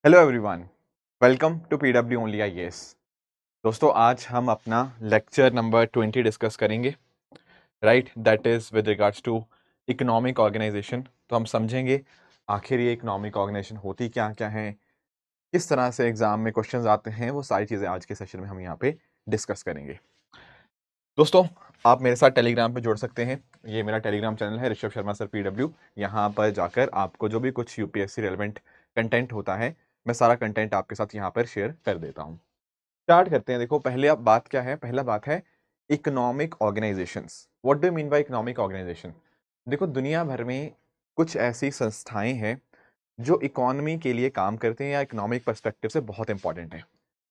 Hello everyone, welcome to PW only IAS. दोस्तों, आज हम अपना लेक्चर नंबर 20 डिस्कस करेंगे, right. That is with regards to economic organisation. तो हम समझेंगे आखिर ये इकोनॉमिक ऑर्गेनाइजेशन होती क्या क्या है, किस तरह से एग्जाम में क्वेश्चंस आते हैं, वो सारी चीज़ें आज के सेशन में हम यहाँ पे डिस्कस करेंगे। दोस्तों, आप मेरे साथ टेलीग्राम पे जुड़ सकते हैं। ये मेरा टेलीग्राम चैनल है, ऋषभ शर्मा सर पीडब्ल्यू। यहाँ पर जाकर आपको जो भी कुछ यूपीएससी रेलेवेंट कंटेंट होता है, मैं सारा कंटेंट आपके साथ यहाँ पर शेयर कर देता हूँ। स्टार्ट करते हैं। देखो, पहले अब बात क्या है, पहला बात है economic organisations. What do you mean by economic organisation? देखो, दुनिया भर में कुछ ऐसी संस्थाएं हैं जो इकोनॉमी के लिए काम करते हैं या इकोनॉमिक पर्सपेक्टिव से बहुत इंपॉर्टेंट है।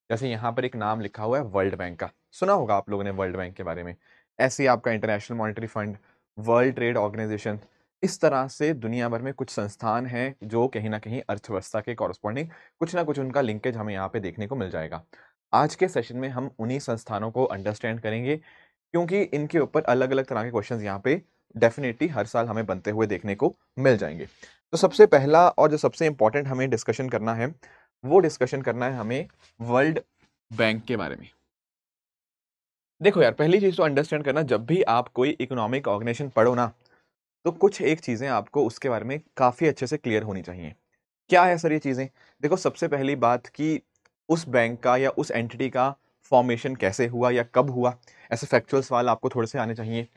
जैसे यहाँ पर एक नाम लिखा हुआ है वर्ल्ड बैंक का, सुना होगा आप लोगों ने वर्ल्ड बैंक के बारे में। ऐसे ही आपका international monetary fund, world trade organisation, इस तरह से दुनिया भर में कुछ संस्थान हैं जो कहीं ना कहीं अर्थव्यवस्था के कॉरस्पॉन्डिंग कुछ ना कुछ उनका लिंकेज हमें यहाँ पे देखने को मिल जाएगा। आज के सेशन में हम उन्हीं संस्थानों को अंडरस्टैंड करेंगे, क्योंकि इनके ऊपर अलग अलग तरह के क्वेश्चंस यहाँ पे डेफिनेटली हर साल हमें बनते हुए देखने को मिल जाएंगे। तो सबसे पहला और जो सबसे इंपॉर्टेंट हमें डिस्कशन करना है, वो डिस्कशन करना है हमें वर्ल्ड बैंक के बारे में। देखो यार, पहली चीज तो अंडरस्टैंड करना, जब भी आप कोई इकोनॉमिक ऑर्गेनाइजेशन पढ़ो ना, तो कुछ एक चीजें आपको उसके बारे में काफी अच्छे से क्लियर होनी चाहिए। क्या है सर ये चीजें? देखो, सबसे पहली बात कि उस बैंक का या उस एंटिटी का फॉर्मेशन कैसे हुआ या कब हुआ, ऐसे फैक्चुअल सवाल आपको थोड़े से आने चाहिए।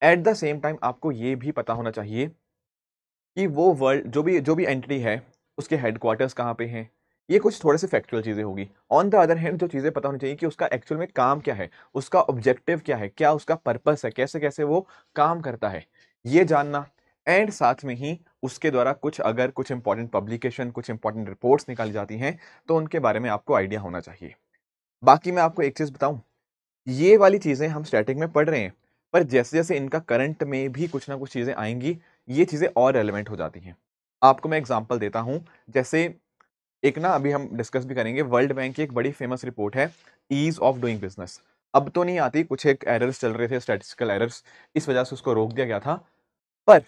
एट द सेम टाइम आपको ये भी पता होना चाहिए कि वो वर्ल्ड जो भी एंटिटी है, उसके हेडक्वार्टर्स कहाँ पे हैं। ये कुछ थोड़े से फैक्चुअल चीज़ें होगी। ऑन द अदर हैंड जो चीज़ें पता होनी चाहिए कि उसका एक्चुअल में काम क्या है, उसका ऑब्जेक्टिव क्या है, क्या उसका पर्पस है, कैसे-कैसे वो काम करता है, ये जानना। एंड साथ में ही उसके द्वारा अगर कुछ इंपॉर्टेंट पब्लिकेशन, कुछ इंपॉर्टेंट रिपोर्ट्स निकाली जाती हैं, तो उनके बारे में आपको आइडिया होना चाहिए। बाकी मैं आपको एक चीज़ बताऊँ, ये वाली चीज़ें हम स्टैटिक में पढ़ रहे हैं, पर जैसे-जैसे इनका करंट में भी कुछ ना कुछ चीज़ें आएँगी, ये चीज़ें और रेलेवेंट हो जाती हैं। आपको मैं एग्ज़ाम्पल देता हूँ, जैसे एक ना अभी हम डिस्कस भी करेंगे, वर्ल्ड बैंक की एक बड़ी फेमस रिपोर्ट है, ईज़ ऑफ डूइंग बिज़नेस। अब तो नहीं आती, कुछ एक एरर्स चल रहे थे, स्टैटिस्टिकल एरर्स, इस वजह से उसको रोक दिया गया था। पर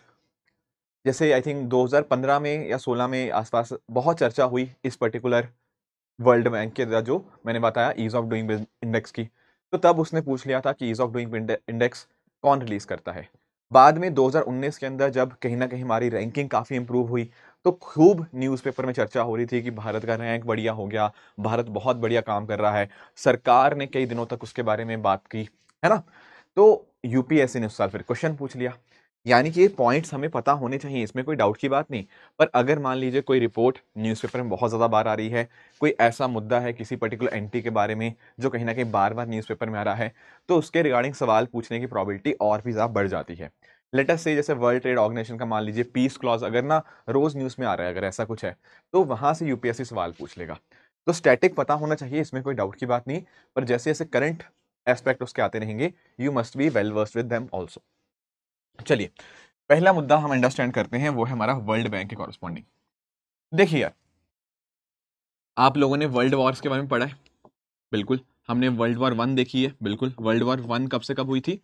जैसे आई थिंक 2015 में या 16 में आस-पास बहुत चर्चा हुई इस पर्टिकुलर वर्ल्ड बैंक के जो मैंने बताया ईज़ ऑफ डूइंग इंडेक्स की। तो तब उसने पूछ लिया था कि ईज़ ऑफ डूइंग इंडेक्स कौन रिलीज़ करता है? बाद में 2019 के अंदर जब कहीं न कहीं हमारी रैंकिंग काफ़ी इम्प्रूव हुई, तो खूब न्यूज़पेपर में चर्चा हो रही थी कि भारत का रैंक बढ़िया हो गया, भारत बहुत बढ़िया काम कर रहा है। सरकार ने कई दिनों तक उसके बारे में बात की, है ना? तो यूपीएससी ने उस साल फिर क्वेश्चन पूछ लिया। यानी कि ये पॉइंट्स हमें पता होने चाहिए, इसमें कोई डाउट की बात नहीं। पर अगर मान लीजिए कोई रिपोर्ट न्यूज़पेपर में बहुत ज़्यादा बार आ रही है, कोई ऐसा मुद्दा है किसी पर्टिकुलर एंटिटी के बारे में जो कहीं न कहीं बार-बार न्यूज़पेपर में आ रहा है, तो उसके रिगार्डिंग सवाल पूछने की प्रोबेबिलिटी और भी ज़्यादा बढ़ जाती है। लेट अस से जैसे वर्ल्ड ट्रेड ऑर्गेनाइजेशन का मान लीजिए पीस क्लॉज़ अगर ना रोज़ न्यूज़ में आ रहा है, अगर ऐसा कुछ है, तो वहाँ से यूपीएससी सवाल पूछ लेगा। तो स्टैटिक पता होना चाहिए, इसमें कोई डाउट की बात नहीं, पर जैसे-जैसे करंट एस्पेक्ट उसके आते रहेंगे, you must be well versed with them also. चलिए, पहला मुद्दा हम अंडरस्टैंड करते हैं, वो है हमारा वर्ल्ड बैंक के कॉरस्पॉन्डिंग। देखिए यार, आप लोगों ने वर्ल्ड वॉर्स के बारे में पढ़ा है, बिल्कुल। हमने वर्ल्ड वॉर 1 देखी है, बिल्कुल। वर्ल्ड वॉर 1 कब से कब हुई थी?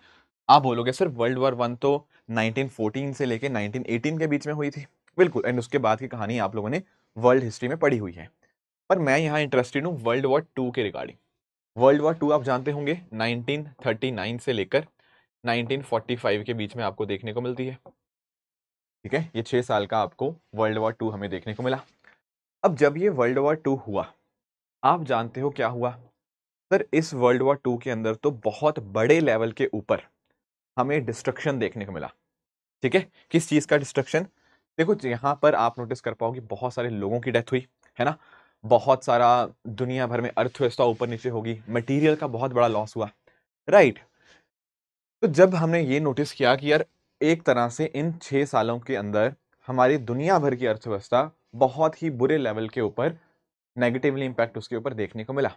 आप बोलोगे सर वर्ल्ड वॉर 1 तो 1914 से लेके 1918 के बीच में हुई थी। बिल्कुल, एंड उसके बाद की कहानी आप लोगों ने वर्ल्ड हिस्ट्री में पढ़ी हुई है। पर मैं यहाँ इंटरेस्टेड हूँ वर्ल्ड वॉर 2 के रिगार्डिंग। वर्ल्ड वॉर 2 आप जानते होंगे 1939 से लेकर 1945 के बीच में आपको देखने को मिलती है। ठीक है, ये 6 साल का आपको वर्ल्ड वॉर 2 हमें देखने को मिला। अब जब ये वर्ल्ड वॉर 2 हुआ, आप जानते हो क्या हुआ? सर, इस वर्ल्ड वॉर 2 के अंदर तो बहुत बड़े लेवल के ऊपर हमें डिस्ट्रक्शन देखने को मिला। ठीक है? किस चीज़ का डिस्ट्रक्शन? देखो, यहाँ पर आप नोटिस कर पाओगे बहुत सारे लोगों की डेथ हुई, है ना? बहुत सारा दुनिया भर में अर्थव्यवस्था ऊपर-नीचे होगी, मटेरियल का बहुत बड़ा लॉस हुआ, राइट? तो जब हमने ये नोटिस किया कि यार एक तरह से इन 6 सालों के अंदर हमारी दुनिया भर की अर्थव्यवस्था बहुत ही बुरे लेवल के ऊपर नेगेटिवली इम्पैक्ट उसके ऊपर देखने को मिला।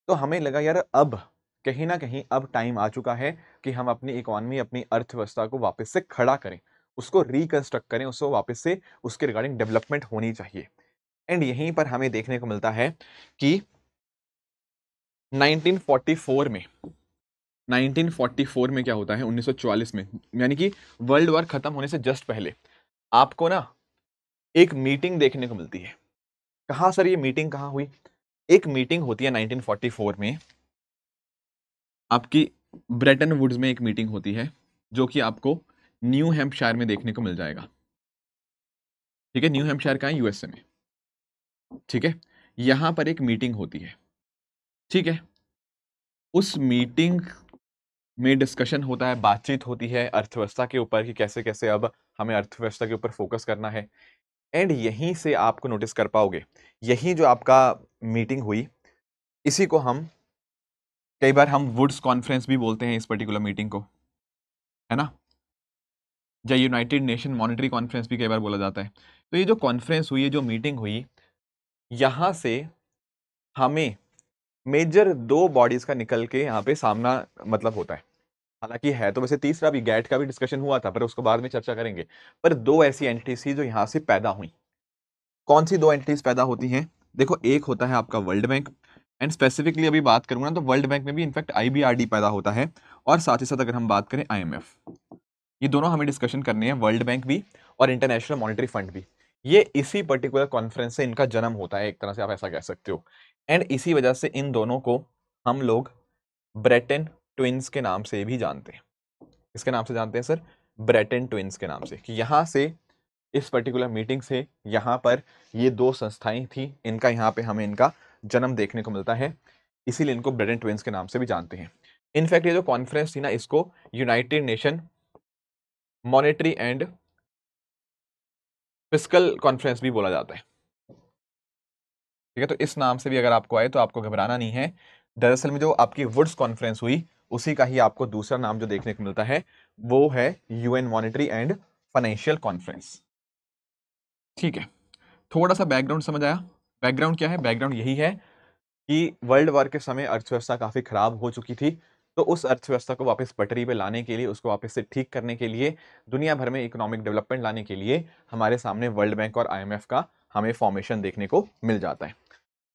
तो हमें लगा यार अब कहीं न कहीं अब टाइम आ चुका है कि हम अपनी इकोनॉमी, अपनी अर्थव्यवस्था को वापस से खड़ा करें, उसको रिकंस्ट्रक्ट करें, उसको वापस से उसके रिगार्डिंग डेवलपमेंट होनी चाहिए। एंड यहीं पर हमें देखने को मिलता है कि 1944 में 1944 में क्या होता है, 1944 में, यानी कि वर्ल्ड वॉर खत्म होने से जस्ट पहले आपको ना एक मीटिंग देखने को मिलती है। कहाँ सर ये मीटिंग कहाँ हुई? एक मीटिंग होती है 1944 में, आपकी ब्रेटन वुड्स में एक मीटिंग होती है, जो कि आपको न्यू हैम्पशायर में देखने को मिल जाएगा। ठीक है, न्यू हैम्पशायर कहाँ है? यूएसए में। ठीक है, यहां पर एक मीटिंग होती है। ठीक है, उस मीटिंग में डिस्कशन होता है, बातचीत होती है अर्थव्यवस्था के ऊपर कि कैसे कैसे अब हमें अर्थव्यवस्था के ऊपर फोकस करना है। एंड यहीं से आपको नोटिस कर पाओगे, यही जो आपका मीटिंग हुई, इसी को हम कई बार हम वुड्स कॉन्फ्रेंस भी बोलते हैं इस पर्टिकुलर मीटिंग को, है ना, या यूनाइटेड नेशन मॉनेटरी कॉन्फ्रेंस भी कई बार बोला जाता है। तो ये जो कॉन्फ्रेंस हुई, जो मीटिंग हुई, यहां से हमें मेजर दो बॉडीज का निकल के यहाँ पे सामना मतलब होता है। हालांकि है तो वैसे तीसरा भी, गैट का भी डिस्कशन हुआ था, पर उसको बाद में चर्चा करेंगे। पर दो ऐसी एंटिटीज थी जो यहाँ से पैदा हुई। कौन सी दो एंटिटीज पैदा होती हैं? देखो, एक होता है आपका वर्ल्ड बैंक, एंड स्पेसिफिकली अभी बात करूंगा ना तो वर्ल्ड बैंक में भी इनफैक्ट आईबीआरडी पैदा होता है, और साथ ही साथ अगर हम बात करें आईएमएफ, ये दोनों हमें डिस्कशन करनी है, वर्ल्ड बैंक भी और इंटरनेशनल मॉनेटरी फंड भी। ये इसी पर्टिकुलर कॉन्फ्रेंस से इनका जन्म होता है, एक तरह से आप ऐसा कह सकते हो। एंड इसी वजह से इन दोनों को हम लोग ब्रेटन ट्विंस के नाम से भी जानते हैं। किसके नाम से जानते हैं सर? ब्रेटन ट्विंस के नाम से, कि यहां से इस पर्टिकुलर मीटिंग से यहाँ पर ये दो संस्थाएं थी, इनका यहाँ पे हमें इनका जन्म देखने को मिलता है, इसीलिए इनको ब्रेटन ट्विंस के नाम से भी जानते हैं। इनफैक्ट ये जो कॉन्फ्रेंस थी ना, इसको United nation monetary and fiscal conference भी बोला जाता है। ठीक है, तो इस नाम से भी अगर आपको आए तो आपको घबराना नहीं है। दरअसल में जो आपकी वुड्स कॉन्फ्रेंस हुई, उसी का ही आपको दूसरा नाम जो देखने को मिलता है वो है UN monetary and financial conference. ठीक है, थोड़ा सा बैकग्राउंड समझ आया? बैकग्राउंड क्या है? बैकग्राउंड यही है कि वर्ल्ड वॉर के समय अर्थव्यवस्था काफी खराब हो चुकी थी, तो उस अर्थव्यवस्था को वापस पटरी पे लाने के लिए, उसको वापस से ठीक करने के लिए, दुनिया भर में इकोनॉमिक डेवलपमेंट लाने के लिए हमारे सामने वर्ल्ड बैंक और आईएमएफ का हमें फॉर्मेशन देखने को मिल जाता है।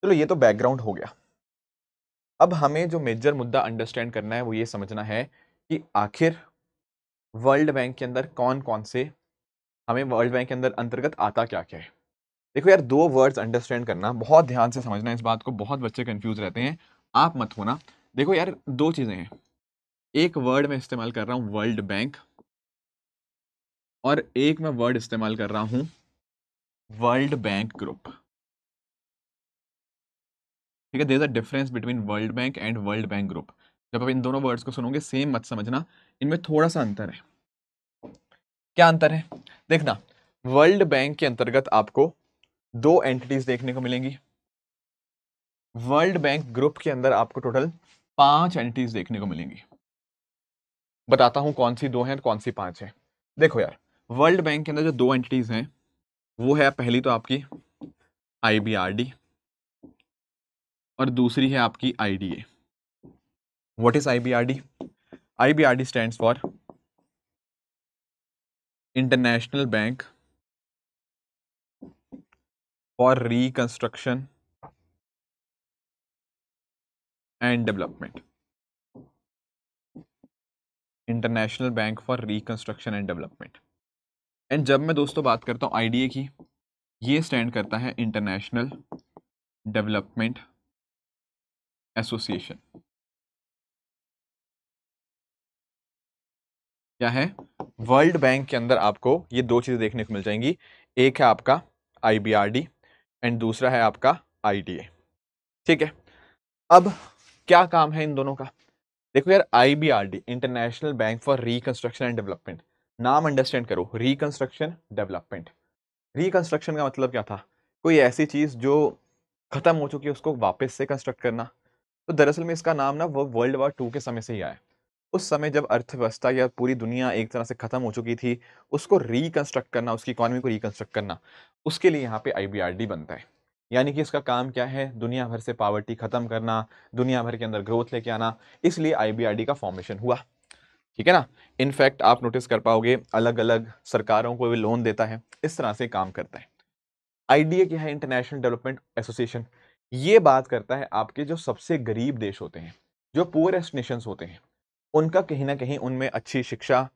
चलो, ये तो बैकग्राउंड हो गया। अब हमें जो मेजर मुद्दा अंडरस्टैंड करना है वो ये समझना है कि आखिर वर्ल्ड बैंक के अंदर कौन कौन से, हमें वर्ल्ड बैंक के अंदर अंतर्गत आता क्या क्या है। देखो यार, दो वर्ड्स अंडरस्टैंड करना, बहुत ध्यान से समझना इस बात को, बहुत बच्चे कंफ्यूज रहते हैं, आप मत होना। देखो यार, दो चीजें हैं, एक वर्ड मैं इस्तेमाल कर रहा हूं वर्ल्ड बैंक, और एक मैं वर्ड इस्तेमाल कर रहा हूं वर्ल्ड बैंक ग्रुप। ठीक है, there is a difference between world bank and world bank group. जब आप इन दोनों वर्ड्स को सुनोगे सेम मत समझना, इनमें थोड़ा सा अंतर है। क्या अंतर है? देखना, वर्ल्ड बैंक के अंतर्गत आपको दो एंटिटीज देखने को मिलेंगी, वर्ल्ड बैंक ग्रुप के अंदर आपको टोटल 5 एंटिटीज देखने को मिलेंगी। बताता हूं कौन सी दो हैं और कौन सी 5 हैं। देखो यार, वर्ल्ड बैंक के अंदर जो दो एंटिटीज हैं वो है, पहली तो आपकी आईबीआरडी और दूसरी है आपकी IDA. What is IBRD? IBRD stands for international bank for reconstruction and development. International bank for reconstruction and development. And जब मैं दोस्तों बात करता हूं आईडीए की, ये स्टैंड करता है इंटरनेशनल डेवलपमेंट एसोसिएशन। क्या है? वर्ल्ड बैंक के अंदर आपको ये दो चीजें देखने को मिल जाएंगी, एक है आपका आईबीआरडी एंड दूसरा है आपका आईडीए। ठीक है, अब क्या काम है इन दोनों का? देखो यार, IBRD international bank for reconstruction and development, नाम अंडरस्टैंड करो, रिकंस्ट्रक्शन डेवलपमेंट। रिकंस्ट्रक्शन का मतलब क्या था? कोई ऐसी चीज जो खत्म हो चुकी है उसको वापस से कंस्ट्रक्ट करना। तो दरअसल में इसका नाम ना वो वर्ल्ड वॉर 2 के समय से ही आया। उस समय जब अर्थव्यवस्था या पूरी दुनिया एक तरह से खत्म हो चुकी थी, उसको रिकंस्ट्रक्ट करना, उसकी इकोनॉमी को रिकंस्ट्रक्ट करना, उसके लिए यहाँ पे आईबीआरडी बनता है। यानी कि इसका काम क्या है? दुनिया भर से पॉवर्टी खत्म करना, दुनिया भर के अंदर ग्रोथ लेके आना, इसलिए आईबीआरडी का फॉर्मेशन हुआ। ठीक है ना? इनफैक्ट आप नोटिस कर पाओगे, अलग अलग सरकारों को भी लोन देता है, इस तरह से काम करता है। आईडीए क्या है? International development association. ये बात करता है आपके जो सबसे गरीब देश होते हैं, जो पुअरेस्ट नेशंस होते हैं, उनका कहीं ना कहीं उनमें अच्छी शिक्षा,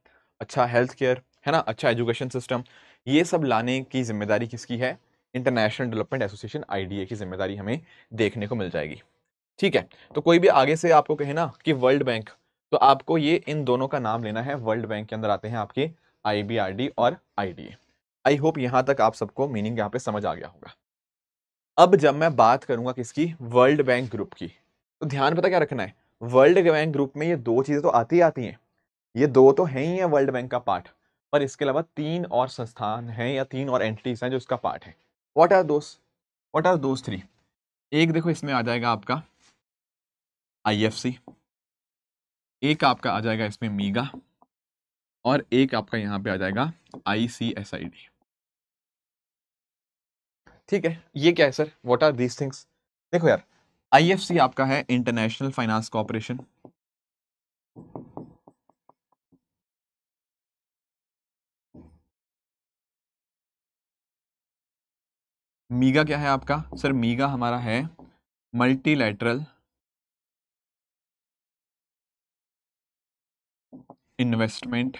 अच्छा हेल्थ केयर, है ना, अच्छा एजुकेशन सिस्टम, ये सब लाने की जिम्मेदारी किसकी है? इंटरनेशनल डेवलपमेंट एसोसिएशन IDA की जिम्मेदारी हमें देखने को मिल जाएगी। ठीक है, तो कोई भी आगे से आपको कहे ना कि वर्ल्ड बैंक, तो आपको ये इन दोनों का नाम लेना है। वर्ल्ड बैंक के अंदर आते हैं आपके IBRD और IDA। आई होप यहां तक आप सबको मीनिंग यहाँ पे समझ आ गया होगा। अब जब मैं बात करूंगा किसकी, वर्ल्ड बैंक ग्रुप की, तो ध्यान पता क्या रखना है, वर्ल्ड बैंक ग्रुप में ये दो चीजें तो आती ही आती हैं, ये दो तो है ही है वर्ल्ड बैंक का पार्ट, पर इसके अलावा तीन और संस्थान हैं या तीन और एंटिटीज हैं जो इसका पार्ट है। What are those three? एक देखो इसमें आ जाएगा आपका IFC, एक आपका आ जाएगा इसमें मीगा, और एक आपका यहां पे आ जाएगा ICSID। ठीक है, ये क्या है sir, what are these things? देखो यार, IFC आपका है इंटरनेशनल फाइनेंस कॉर्पोरेशन, मीगा क्या है आपका सर? मीगा हमारा है multilateral investment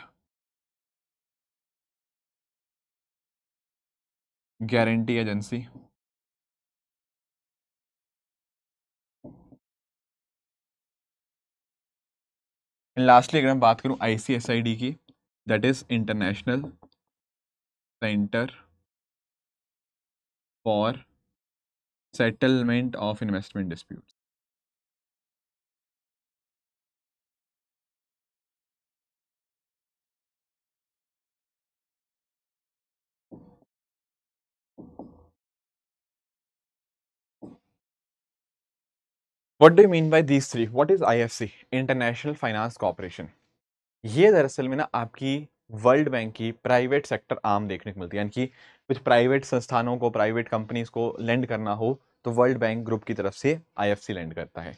guarantee agency. Lastly अगर मैं बात करूं ICSID की, that is international centre for settlement of investment dispute. What do you mean bye these three? What is IFC? International finance corporation. ये दरअसल में ना आपकी वर्ल्ड बैंक की प्राइवेट सेक्टर आर्म देखने को मिलती है, यानी कि कुछ प्राइवेट संस्थानों को, प्राइवेट कंपनीज को लेंड करना हो तो वर्ल्ड बैंक ग्रुप की तरफ से IFC लेंड करता है।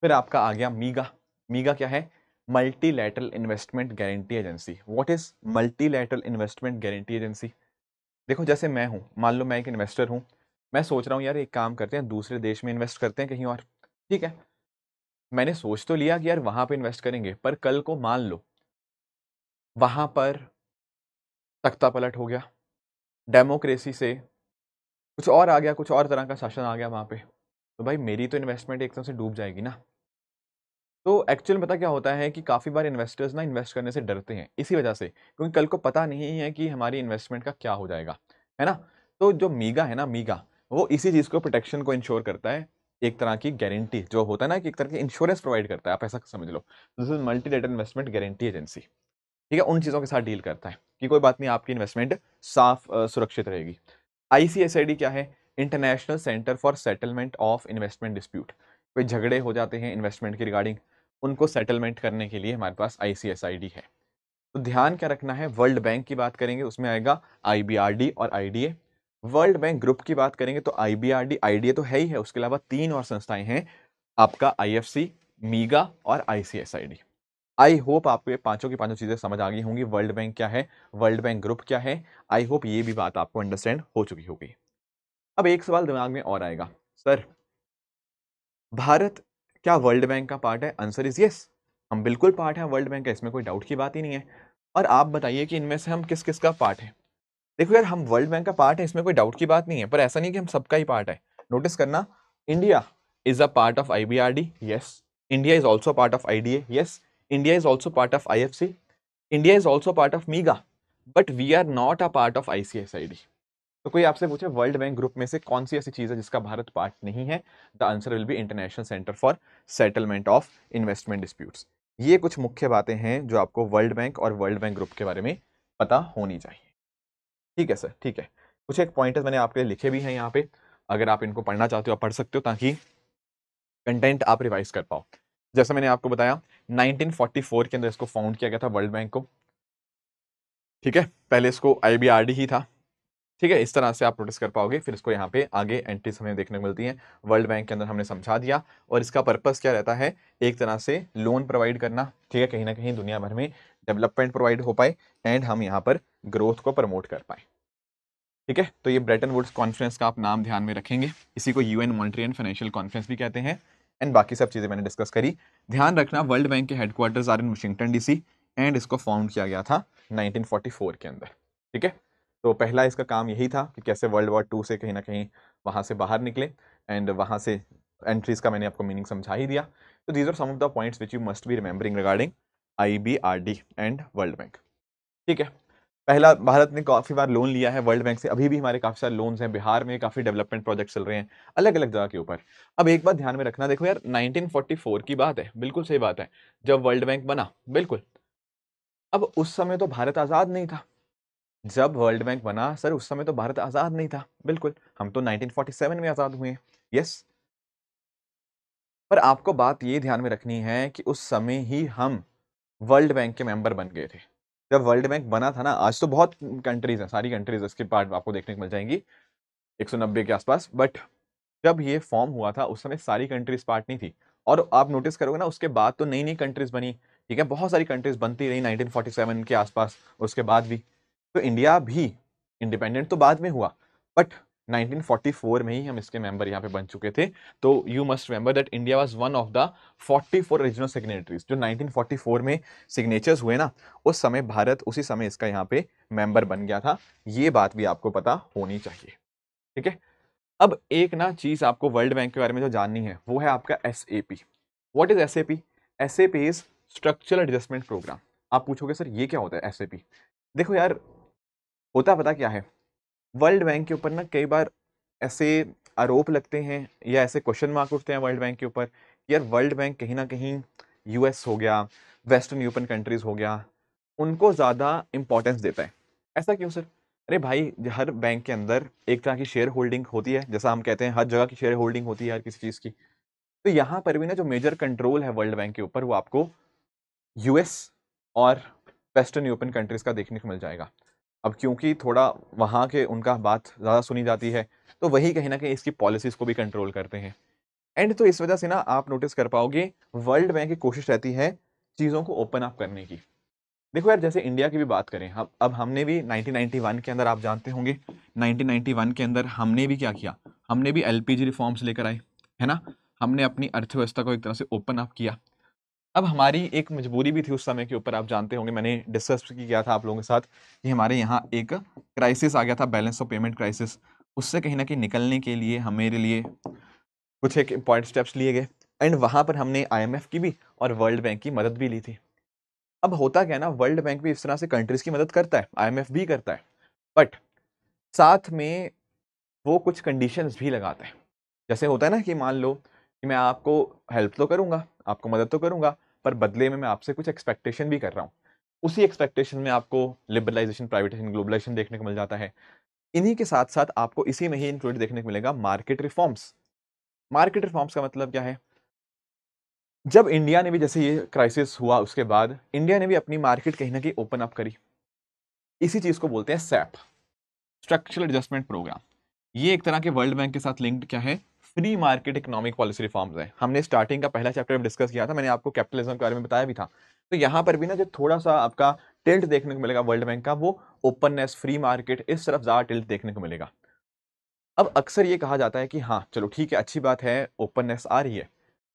फिर आपका आ गया मीगा। मीगा क्या है? Multilateral investment guarantee agency. What is multilateral investment guarantee agency? देखो जैसे मैं हूं, मान लो मैं एक इन्वेस्टर हूं, मैं सोच रहा हूं यार एक काम करते हैं, दूसरे देश में इन्वेस्ट करते हैं कहीं और। ठीक है, मैंने सोच तो लिया कि यार वहां पे इन्वेस्ट करेंगे, पर कल को मान लो वहां पर तख्ता पलट हो गया, डेमोक्रेसी से कुछ और आ गया, कुछ और तरह का शासन आ गया वहां पे, तो भाई मेरी तो इन्वेस्टमेंट एकदम से डूब जाएगी ना। तो एक्चुअल में पता क्या होता है कि काफ़ी बार इन्वेस्टर्स ना इन्वेस्ट करने से डरते हैं इसी वजह से, क्योंकि कल को पता नहीं है कि हमारी इन्वेस्टमेंट का क्या हो जाएगा, है ना। तो जो मीगा है ना, मीगा वो इसी चीज़ को, प्रोटेक्शन को इंश्योर करता है, एक तरह की गारंटी जो होता है ना, कि एक तरह की इंश्योरेंस प्रोवाइड करता है, आप ऐसा समझ लो। This is multilateral investment guarantee agency. ठीक है, उन चीज़ों के साथ डील करता है कि कोई बात नहीं, आपकी इन्वेस्टमेंट साफ सुरक्षित रहेगी। ICSID क्या है? International centre for settlement of investment dispute. कोई झगड़े हो जाते हैं इन्वेस्टमेंट की रिगार्डिंग, उनको सेटलमेंट करने के लिए हमारे पास ICSID है। तो ध्यान क्या रखना है, वर्ल्ड बैंक की बात करेंगे उसमें आएगा IBRD और IDA। वर्ल्ड बैंक ग्रुप की बात करेंगे तो IBRD IDA तो है ही है, उसके अलावा तीन और संस्थाएं हैं, आपका IFC, मीगा और ICSID। आई होप आपको ये पांचों की पांचों चीजें समझ आ गई होंगी। वर्ल्ड बैंक क्या है, वर्ल्ड बैंक ग्रुप क्या है, आई होप ये भी बात आपको अंडरस्टैंड हो चुकी होगी। अब एक सवाल दिमाग में और आएगा, सर भारत क्या वर्ल्ड बैंक का पार्ट है? आंसर इज यस, हम बिल्कुल पार्ट है वर्ल्ड बैंक का, इसमें कोई डाउट की बात ही नहीं है। और आप बताइए कि इनमें से हम किस किस का पार्ट है? देखो यार, हम वर्ल्ड बैंक का पार्ट है, इसमें कोई डाउट की बात नहीं है, पर ऐसा नहीं कि हम सबका ही पार्ट है। नोटिस करना, India is a part of IBRD, yes. India is also part of IDA, yes. India is also part of IFC, India is also part of MIGA, but we are not a part of ICSID। तो कोई आपसे पूछे world bank group में से कौन सी ऐसी चीज है जिसका भारत पार्ट नहीं है, the answer will be international centre for settlement of investment disputes. ये कुछ मुख्य बातें हैं जो आपको वर्ल्ड बैंक और वर्ल्ड बैंक ग्रुप के बारे में पता होनी चाहिए। ठीक है सर, ठीक है। कुछ एक पॉइंटर्स मैंने आपके लिए लिखे भी हैं यहाँ पे, अगर आप इनको पढ़ना चाहते हो आप पढ़ सकते हो, ताकि कंटेंट आप रिवाइज कर पाओ। जैसा मैंने आपको बताया 1944 के अंदर इसको फाउंड किया गया था, वर्ल्ड बैंक को। ठीक है, पहले इसको IBRD ही था। ठीक है, इस तरह से आप नोटिस कर पाओगे। फिर इसको यहाँ पे आगे एंट्रीज हमें देखने को मिलती हैं, वर्ल्ड बैंक के अंदर हमने समझा दिया। और इसका पर्पस क्या रहता है? एक तरह से लोन प्रोवाइड करना, ठीक है, कहीं ना कहीं दुनिया भर में डेवलपमेंट प्रोवाइड हो पाए एंड हम यहाँ पर ग्रोथ को प्रमोट कर पाए। ठीक है, तो ये ब्रेटन वुड्स कॉन्फ्रेंस का आप नाम ध्यान में रखेंगे, इसी को UN monetary and financial conference भी कहते हैं। एंड बाकी सब चीज़ें मैंने डिस्कस करी। ध्यान रखना, वर्ल्ड बैंक के headquarters are in Washington DC and इसको फाउंड किया गया था 1944 के अंदर। ठीक है, तो पहला इसका काम यही था कि कैसे वर्ल्ड वॉर 2 से कहीं ना कहीं वहाँ से बाहर निकले, एंड वहाँ से एंट्रीज का मैंने आपको मीनिंग समझा ही दिया। तो these are some of the points which you must be remembering regarding IBRD and world bank. ठीक है, पहला, भारत ने काफी बार लोन लिया है वर्ल्ड बैंक से, अभी भी हमारे काफी सारे लोन्स हैं, बिहार में काफी डेवलपमेंट प्रोजेक्ट चल रहे हैं अलग अलग जगह के ऊपर। अब एक बात ध्यान में रखना, देखो यार 1944 की बात है, बिल्कुल सही बात है, जब वर्ल्ड बैंक बना, बिल्कुल। अब उस समय तो भारत आजाद नहीं था, जब वर्ल्ड बैंक बना सर उस समय तो भारत आजाद नहीं था, बिल्कुल, हम तो 1947 में आजाद हुए हैं, यस। पर आपको बात ये ध्यान में रखनी है कि उस समय ही हम वर्ल्ड बैंक के मेंबर बन गए थे। जब वर्ल्ड बैंक बना था ना, आज तो बहुत कंट्रीज हैं, सारी कंट्रीज इसके पार्ट आपको देखने को मिल जाएंगी 190 के आसपास, बट जब ये फॉर्म हुआ था उस समय सारी कंट्रीज पार्ट नहीं थी। और आप नोटिस करोगे ना, उसके बाद तो नई नई कंट्रीज बनी, ठीक है, बहुत सारी कंट्रीज बनती रही 1947 के आसपास, उसके बाद भी। तो इंडिया भी इंडिपेंडेंट तो बाद में हुआ, बट 1944 में ही हम इसके मेंबर यहाँ पे बन चुके थे। तो you must remember that India was one of the 44 regional signatories. जो 1944 में सिग्नेचर्स हुए ना, उस समय भारत उसी समय इसका यहाँ पे मेंबर बन गया था। ये बात भी आपको पता होनी चाहिए, ठीक है। अब एक ना चीज आपको वर्ल्ड बैंक के बारे में जो जाननी है वो है आपका SAP। What is SAP? SAP is structural adjustment programme. आप पूछोगे सर ये क्या होता है SAP? देखो यार, होता पता क्या है, वर्ल्ड बैंक के ऊपर ना कई बार ऐसे आरोप लगते हैं या ऐसे क्वेश्चन मार्क उठते हैं वर्ल्ड बैंक के ऊपर, यार वर्ल्ड बैंक कहीं ना कहीं US हो गया, वेस्टर्न यूरोपियन कंट्रीज हो गया, उनको ज़्यादा इंपॉर्टेंस देता है। ऐसा क्यों सर? अरे भाई, हर बैंक के अंदर एक तरह की शेयर होल्डिंग होती है, जैसा हम कहते हैं हर जगह की शेयर होल्डिंग होती है हर किसी चीज़ की। तो यहाँ पर भी ना जो मेजर कंट्रोल है वर्ल्ड बैंक के ऊपर, वो आपको US और वेस्टर्न यूरोपियन कंट्रीज का देखने को मिल जाएगा। अब क्योंकि थोड़ा वहाँ के उनका बात ज़्यादा सुनी जाती है, तो वही कहीं ना कहीं इसकी पॉलिसीज को भी कंट्रोल करते हैं। एंड तो इस वजह से ना आप नोटिस कर पाओगे वर्ल्ड बैंक की कोशिश रहती है चीज़ों को ओपन अप करने की। देखो यार, जैसे इंडिया की भी बात करें, हम अब हमने भी 1991 के अंदर, आप जानते होंगे 1991 के अंदर हमने भी क्या किया, हमने भी LPG रिफॉर्म्स लेकर आए, है ना। हमने अपनी अर्थव्यवस्था को एक तरह से ओपन अप किया। अब हमारी एक मजबूरी भी थी उस समय के ऊपर, आप जानते होंगे, मैंने डिस्कस किया था आप लोगों के साथ कि हमारे यहाँ एक क्राइसिस आ गया था, बैलेंस ऑफ पेमेंट क्राइसिस। उससे कहीं ना कहीं निकलने के लिए हमारे लिए कुछ एक इंपॉर्टेंट स्टेप्स लिए गए, एंड वहाँ पर हमने IMF की भी और वर्ल्ड बैंक की मदद भी ली थी। अब होता क्या है ना, वर्ल्ड बैंक भी इस तरह से कंट्रीज की मदद करता है, IMF भी करता है, बट साथ में वो कुछ कंडीशंस भी लगाता है। जैसे होता है ना कि मान लो कि मैं आपको हेल्प तो करूंगा, आपको मदद तो करूंगा, पर बदले में मैं आपसे कुछ एक्सपेक्टेशन भी कर रहा हूँ। उसी एक्सपेक्टेशन में आपको लिबरलाइजेशन, प्राइवेटाइजेशन, ग्लोबलाइजेशन देखने को मिल जाता है। इन्हीं के साथ साथ आपको इसी में ही इंक्लूड देखने को मिलेगा मार्केट रिफॉर्म्स। मार्केट रिफॉर्म्स का मतलब क्या है? जब इंडिया ने भी, जैसे ये क्राइसिस हुआ उसके बाद इंडिया ने भी अपनी मार्केट कहीं ना कहीं ओपन अप करी। इसी चीज को बोलते हैं SAP, स्ट्रक्चरल एडजस्टमेंट प्रोग्राम। ये एक तरह के वर्ल्ड बैंक के साथ लिंक्ड क्या है, free market economic policy reforms है। हमने स्टार्टिंग का पहला चैप्टर डिस्कस किया था, मैंने आपको कैपिटलिज्म के बारे में बताया भी था। तो यहाँ पर भी ना जो थोड़ा सा आपका टिल्ट देखने को मिलेगा वर्ल्ड बैंक का, वो ओपननेस, फ्री मार्केट, इस तरफ ज्यादा टिल्ट देखने को मिलेगा। अब अक्सर ये कहा जाता है कि हाँ चलो ठीक है, अच्छी बात है, ओपननेस आ रही है,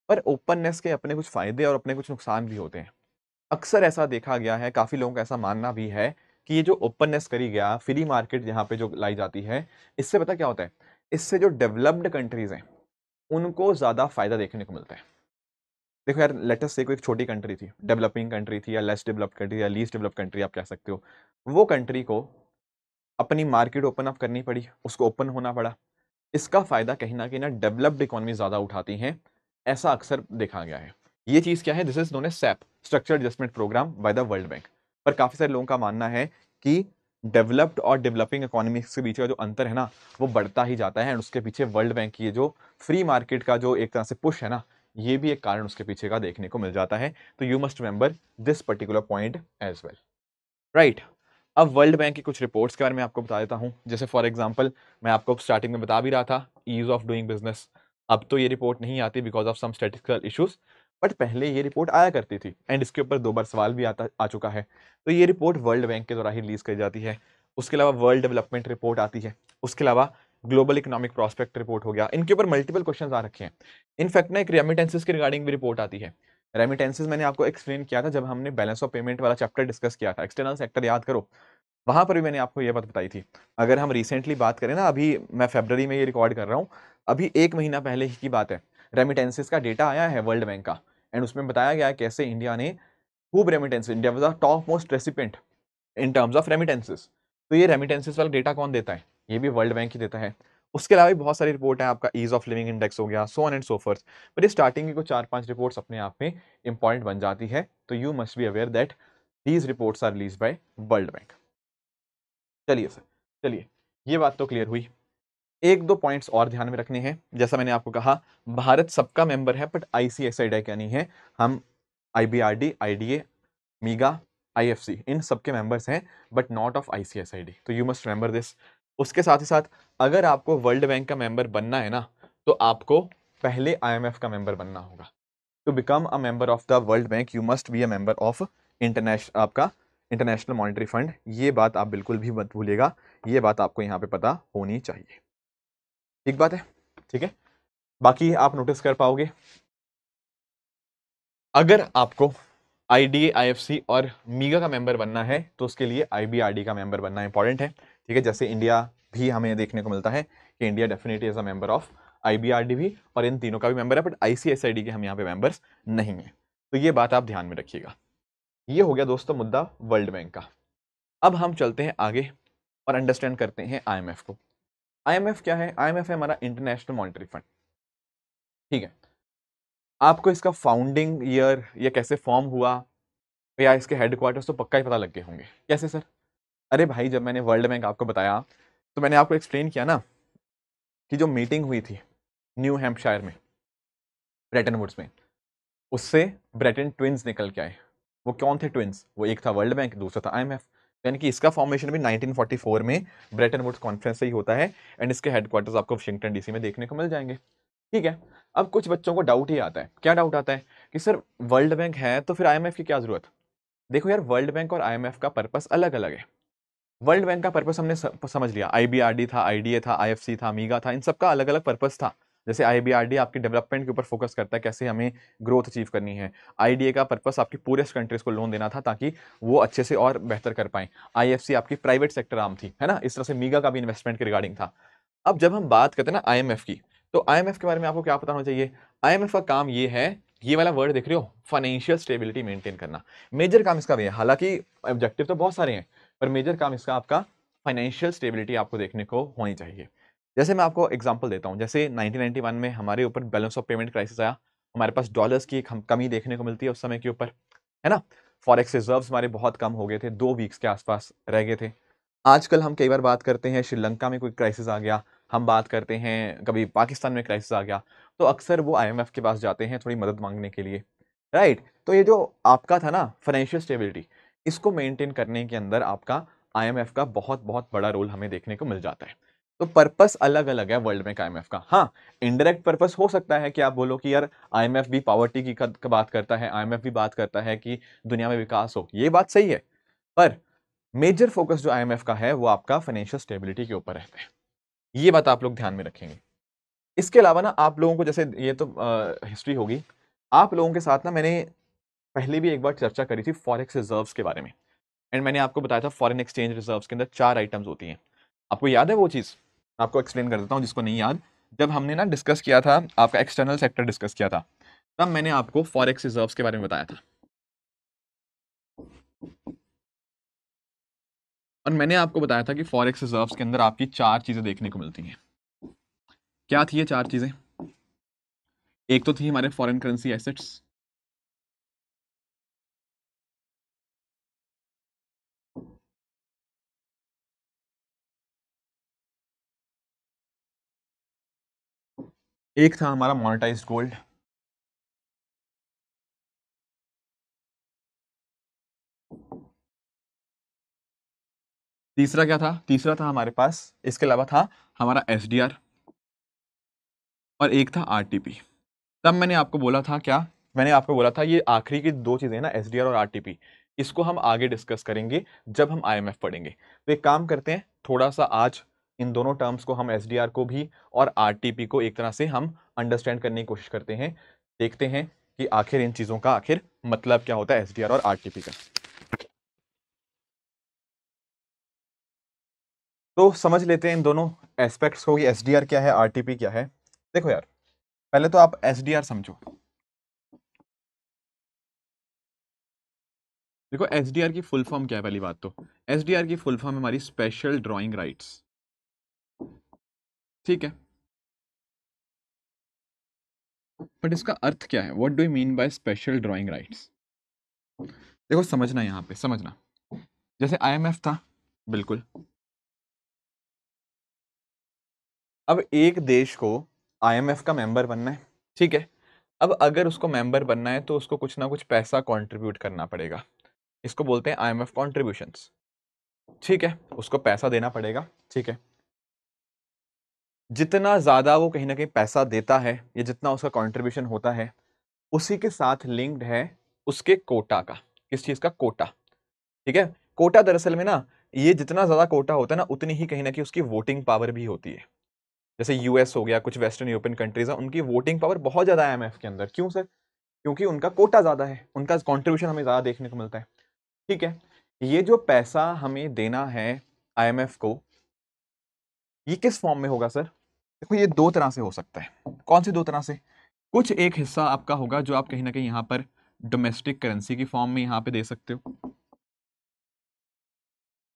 पर ओपननेस के अपने कुछ फायदे और अपने कुछ नुकसान भी होते हैं। अक्सर ऐसा देखा गया है, काफी लोगों का ऐसा मानना भी है कि ये जो ओपननेस करी गया, फ्री मार्केट यहाँ पे जो लाई जाती है, इससे पता क्या होता है, इससे जो डेवलप्ड कंट्रीज हैं उनको ज्यादा फायदा देखने को मिलता है। देखो यार, लेट अस से कोई एक छोटी कंट्री थी, डेवलपिंग कंट्री थी, या लेस डेवलप्ड कंट्री, या लीस्ट डेवलप्ड कंट्री आप कह सकते हो, वो कंट्री को अपनी मार्केट ओपन अप करनी पड़ी, उसको ओपन होना पड़ा। इसका फायदा कहीं ना डेवलप्ड इकोनॉमी ज्यादा उठाती हैं, ऐसा अक्सर देखा गया है। ये चीज क्या है, this is known as SAP, structure adjustment programme by the world bank. पर काफी सारे लोगों का मानना है कि डेवलप्ड और डेवलपिंग इकोनॉमिक्स के बीच का जो अंतर है ना, वो बढ़ता ही जाता है, एंड उसके पीछे वर्ल्ड बैंक की ये जो फ्री मार्केट का जो एक तरह से पुश है ना, ये भी एक कारण उसके पीछे का देखने को मिल जाता है। तो you must remember this particular point as well, right. अब वर्ल्ड बैंक की कुछ रिपोर्ट्स के बारे में आपको बता देता हूं। जैसे फॉर एग्जांपल, मैं आपको स्टार्टिंग में बता भी रहा था, ईज ऑफ डूइंग बिजनेस। अब तो ये रिपोर्ट नहीं आती because of some statistical issues, but पहले ये रिपोर्ट आया करती थी, एंड इसके ऊपर 2 बार सवाल भी आ चुका है। तो ये रिपोर्ट वर्ल्ड बैंक के द्वारा ही रिलीज करी जाती है। उसके अलावा वर्ल्ड डेवलपमेंट रिपोर्ट आती है, उसके अलावा ग्लोबल इकोनॉमिक प्रॉस्पेक्ट रिपोर्ट हो गया, इनके ऊपर मल्टीपल क्वेश्चन आ रखे हैं। इनफैक्ट ना एक रेमिटेंसेस के रिगार्डिंग भी रिपोर्ट आती है। रेमिटेंसेस मैंने आपको एक्सप्लेन किया था जब हमने बैलेंस ऑफ पेमेंट वाला चैप्टर डिस्कस किया था, एक्सटर्नल सेक्टर याद करो। वहां पर भी मैंने आपको ये बात बताई थी। अगर हम रिसेंटली बात करें ना, अभी मैं फरवरी में ये रिकॉर्ड कर रहा हूँ, अभी 1 महीना पहले ही की बात है, रेमिटेंसेस का डेटा आया है वर्ल्ड बैंक का, एंड उसमें बताया गया है कैसे इंडिया ने खूब remittance, India was the top most recipient in terms of remittances. तो ये रेमिटेंसेस वाला डेटा कौन देता है? ये भी वर्ल्ड बैंक ही देता है। उसके अलावा भी बहुत सारी रिपोर्ट है, आपका ईज ऑफ लिविंग इंडेक्स हो गया, so on and so forth. पर ये स्टार्टिंग की कुछ 4-5 रिपोर्ट्स अपने आप में इंपॉर्टेंट बन जाती है, तो you must be aware that these reports are release by world bank. चलिए सर, चलिए, ये बात तो क्लियर हुई। एक दो पॉइंट्स और ध्यान में रखने हैं। जैसा मैंने आपको कहा, भारत सबका मेंबर है बट आईसीएसआई का नहीं है। हम आईबीआरडी, आईडीए, मीगा, आईएफसी, इन सबके मेंबर्स हैं बट नॉट ऑफ आईसीएसआईडी। तो यू मस्ट रिमेंबर दिस। उसके साथ ही साथ अगर आपको वर्ल्ड बैंक का मेंबर बनना है ना, तो आपको पहले आईएमएफ का मेंबर बनना होगा। To become a member of the world bank you must be a member of international, आपका इंटरनेशनल मॉनेटरी फंड। ये बात आप बिल्कुल भी मत भूलिएगा, ये बात आपको यहाँ पे पता होनी चाहिए। ठीक बात है, ठीक है। बाकी आप नोटिस कर पाओगे, अगर आपको आईडीए, आईएफसी और मीगा का मेंबर बनना है तो उसके लिए आईबीआरडी का मेंबर बनना इंपॉर्टेंट है। ठीक है, जैसे इंडिया भी हमें देखने को मिलता है कि India definitely is a member of IBRD भी, और इन तीनों का भी मेंबर है, बट आईसीएसआईडी के हम यहाँ पे मेंबर्स नहीं है। तो ये बात आप ध्यान में रखिएगा। ये हो गया दोस्तों मुद्दा वर्ल्ड बैंक का। अब हम चलते हैं आगे और अंडरस्टैंड करते हैं आईएमएफ को। आईएमएफ क्या है? आईएमएफ है हमारा इंटरनेशनल मॉनेटरी फंड। ठीक है, आपको इसका फाउंडिंग ईयर, ये कैसे फॉर्म हुआ, या इसके हेडक्वार्टर्स तो पक्का ही पता लग गए होंगे। कैसे सर? अरे भाई, जब मैंने वर्ल्ड बैंक आपको बताया तो मैंने आपको एक्सप्लेन किया ना कि जो मीटिंग हुई थी न्यू हैम्पशायर में, ब्रेटन वुड्स में, उससे ब्रेटन ट्विंस निकल के आए। वो कौन थे ट्विंस? वो एक था वर्ल्ड बैंक, दूसरा था आईएमएफ। यानी कि इसका फॉर्मेशन भी 1944 में ब्रेटन वुड्स कॉन्फ्रेंस से ही होता है, एंड इसके हेडक्वार्टर्स आपको वाशिंगटन डीसी में देखने को मिल जाएंगे। ठीक है, अब कुछ बच्चों को डाउट ही आता है। क्या डाउट आता है? कि सर वर्ल्ड बैंक है तो फिर आईएमएफ की क्या जरूरत? देखो यार, वर्ल्ड बैंक और आईएमएफ का पर्पस अलग अलग है। वर्ल्ड बैंक का पर्पस हमने समझ लिया, आईबीआरडी था, आईडीए था, आईएफसी था, मीगा था, इन सबका अलग अलग पर्पस था। जैसे आईबीआरडी आपकी डेवलपमेंट के ऊपर फोकस करता है, कैसे हमें ग्रोथ अचीव करनी है। आईडीए का पर्पस आपकी पूरेस्ट कंट्रीज को लोन देना था ताकि वो अच्छे से और बेहतर कर पाए। आईएफसी आपकी प्राइवेट सेक्टर आर्म थी, है ना। इस तरह से मीगा का भी इन्वेस्टमेंट के रिगार्डिंग था। अब जब हम बात करते हैं ना आईएमएफ की, तो आईएमएफ के बारे में आपको क्या पता होना चाहिए? आईएमएफ का काम ये है, ये वाला वर्ड देख रहे हो, फाइनेंशियल स्टेबिलिटी मेंटेन करना। मेजर काम इसका भी है, हालांकि ऑब्जेक्टिव तो बहुत सारे हैं, पर मेजर काम इसका आपका फाइनेंशियल स्टेबिलिटी आपको देखने को होनी चाहिए। जैसे मैं आपको एग्जांपल देता हूं, जैसे 1991 में हमारे ऊपर बैलेंस ऑफ पेमेंट क्राइसिस आया, हमारे पास डॉलर्स की एक कमी देखने को मिलती है उस समय के ऊपर, है ना। फॉरेक्स रिजर्व्स हमारे बहुत कम हो गए थे, 2 वीक्स के आसपास रह गए थे। आजकल हम कई बार बात करते हैं श्रीलंका में कोई क्राइसिस आ गया, हम बात करते हैं कभी पाकिस्तान में क्राइसिस आ गया, तो अक्सर वो आईएमएफ के पास जाते हैं थोड़ी मदद मांगने के लिए, राइट। तो ये जो आपका था ना फाइनेंशियल स्टेबिलिटी, इसको मेंटेन करने के अंदर आपका आईएमएफ का बहुत बहुत बड़ा रोल हमें देखने को मिल जाता है। तो पर्पस अलग अलग है वर्ल्ड में आईएमएफ का। हाँ, इनडायरेक्ट पर्पस हो सकता है कि आप बोलो कि यार आईएमएफ भी पॉवर्टी की बात करता है, आईएमएफ भी बात करता है कि दुनिया में विकास हो, ये बात सही है, पर मेजर फोकस जो आईएमएफ का है वो आपका फाइनेंशियल स्टेबिलिटी के ऊपर रहता है। ये बात आप लोग ध्यान में रखेंगे। इसके अलावा ना आप लोगों को, जैसे ये तो हिस्ट्री होगी, आप लोगों के साथ ना मैंने पहले भी एक बार चर्चा करी थी फॉरेक्स रिजर्व्स के बारे में, एंड मैंने आपको बताया था फॉरेन एक्सचेंज रिजर्व्स के अंदर 4 आइटम्स होती हैं। आपको याद है वो चीज? आपको एक्सप्लेन कर देता हूँ जिसको नहीं याद। जब हमने ना डिस्कस किया था, आपका एक्सटर्नल सेक्टर डिस्कस किया था, तब मैंने आपको फॉरेक्स रिजर्व्स के बारे में बताया था, और मैंने आपको बताया था कि फॉरेक्स रिजर्व्स के अंदर आपकी 4 चीजें देखने को मिलती हैं। क्या थी ये 4 चीजें? एक तो थी हमारे फॉरेन करेंसी एसेट्स, एक था हमारा मोनेटाइज्ड गोल्ड, तीसरा क्या था? तीसरा था हमारे पास, इसके अलावा था हमारा एसडीआर, और एक था आरटीपी। तब मैंने आपको बोला था क्या? मैंने आपको बोला था ये आखिरी की 2 चीजें ना, एसडीआर और आरटीपी, इसको हम आगे डिस्कस करेंगे जब हम आईएमएफ पढ़ेंगे। तो एक काम करते हैं, थोड़ा सा आज इन दोनों टर्म्स को, हम एसडीआर को भी और आरटीपी को एक तरह से हम अंडरस्टैंड करने की कोशिश करते हैं, देखते हैं कि आखिर इन चीजों का आखिर मतलब क्या होता है एसडीआर और आरटीपी का। तो समझ लेते हैं इन दोनों एस्पेक्ट्स को कि एसडीआर क्या है, आरटीपी क्या है। देखो यार, पहले तो आप एसडीआर समझो। देखो एसडीआर की फुल फॉर्म क्या है, पहली बात तो एसडीआर की फुल फॉर्म हमारी स्पेशल ड्राइंग राइट्स, ठीक है। बट इसका अर्थ क्या है, what do you mean by special drawing rights? देखो समझना, यहां पे समझना, जैसे आईएमएफ था, बिल्कुल। अब एक देश को आईएमएफ का मेंबर बनना है, ठीक है। अब अगर उसको मेंबर बनना है तो उसको कुछ ना कुछ पैसा कंट्रीब्यूट करना पड़ेगा, इसको बोलते हैं आईएमएफ कॉन्ट्रीब्यूशंस, ठीक है। उसको पैसा देना पड़ेगा, ठीक है। जितना ज्यादा वो कहीं ना कहीं पैसा देता है या जितना उसका कंट्रीब्यूशन होता है, उसी के साथ लिंक्ड है उसके कोटा का। किस चीज का? कोटा, ठीक है। कोटा दरअसल में ना, ये जितना ज्यादा कोटा होता है ना, उतनी ही कहीं ना कहीं उसकी वोटिंग पावर भी होती है। जैसे यूएस हो गया, कुछ वेस्टर्न यूरोपियन कंट्रीज है, उनकी वोटिंग पावर बहुत ज्यादा है आईएमएफ के अंदर। क्यों सर? क्योंकि उनका कोटा ज्यादा है, उनका कंट्रीब्यूशन हमें ज्यादा देखने को मिलता है, ठीक है। ये जो पैसा हमें देना है आईएमएफ को, ये किस फॉर्म में होगा सर? देखो ये दो तरह से हो सकता है। कौन सी दो तरह से? कुछ एक हिस्सा आपका होगा जो आप कहीं ना कहीं यहां पर डोमेस्टिक करेंसी की फॉर्म में यहां पे दे सकते हो,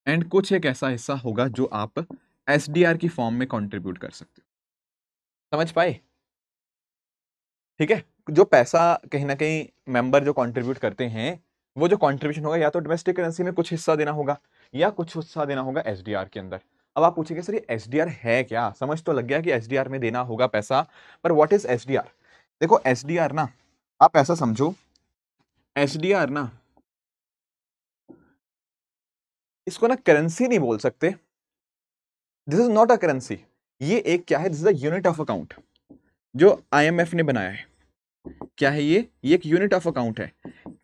एंड कुछ एक ऐसा हिस्सा होगा जो आप एसडीआर की फॉर्म में कंट्रीब्यूट कर सकते हो। समझ पाए? ठीक है। जो पैसा कहीं ना कहीं मेंबर जो कंट्रीब्यूट करते हैं, वो जो कंट्रीब्यूशन होगा या तो डोमेस्टिक करेंसी में कुछ हिस्सा देना होगा या कुछ हिस्सा देना होगा एसडीआर के अंदर। अब आप पूछेंगे सर ये एसडीआर है क्या? समझ तो लग गया कि एसडीआर में देना होगा पैसा, पर व्हाट इज एसडीआर? देखो एसडीआर ना, आप ऐसा समझो, एसडीआर ना, इसको ना करेंसी नहीं बोल सकते, this is not a currency. ये एक क्या है? This is a unit of account जो आईएमएफ ने बनाया है। क्या है ये एक यूनिट ऑफ अकाउंट है।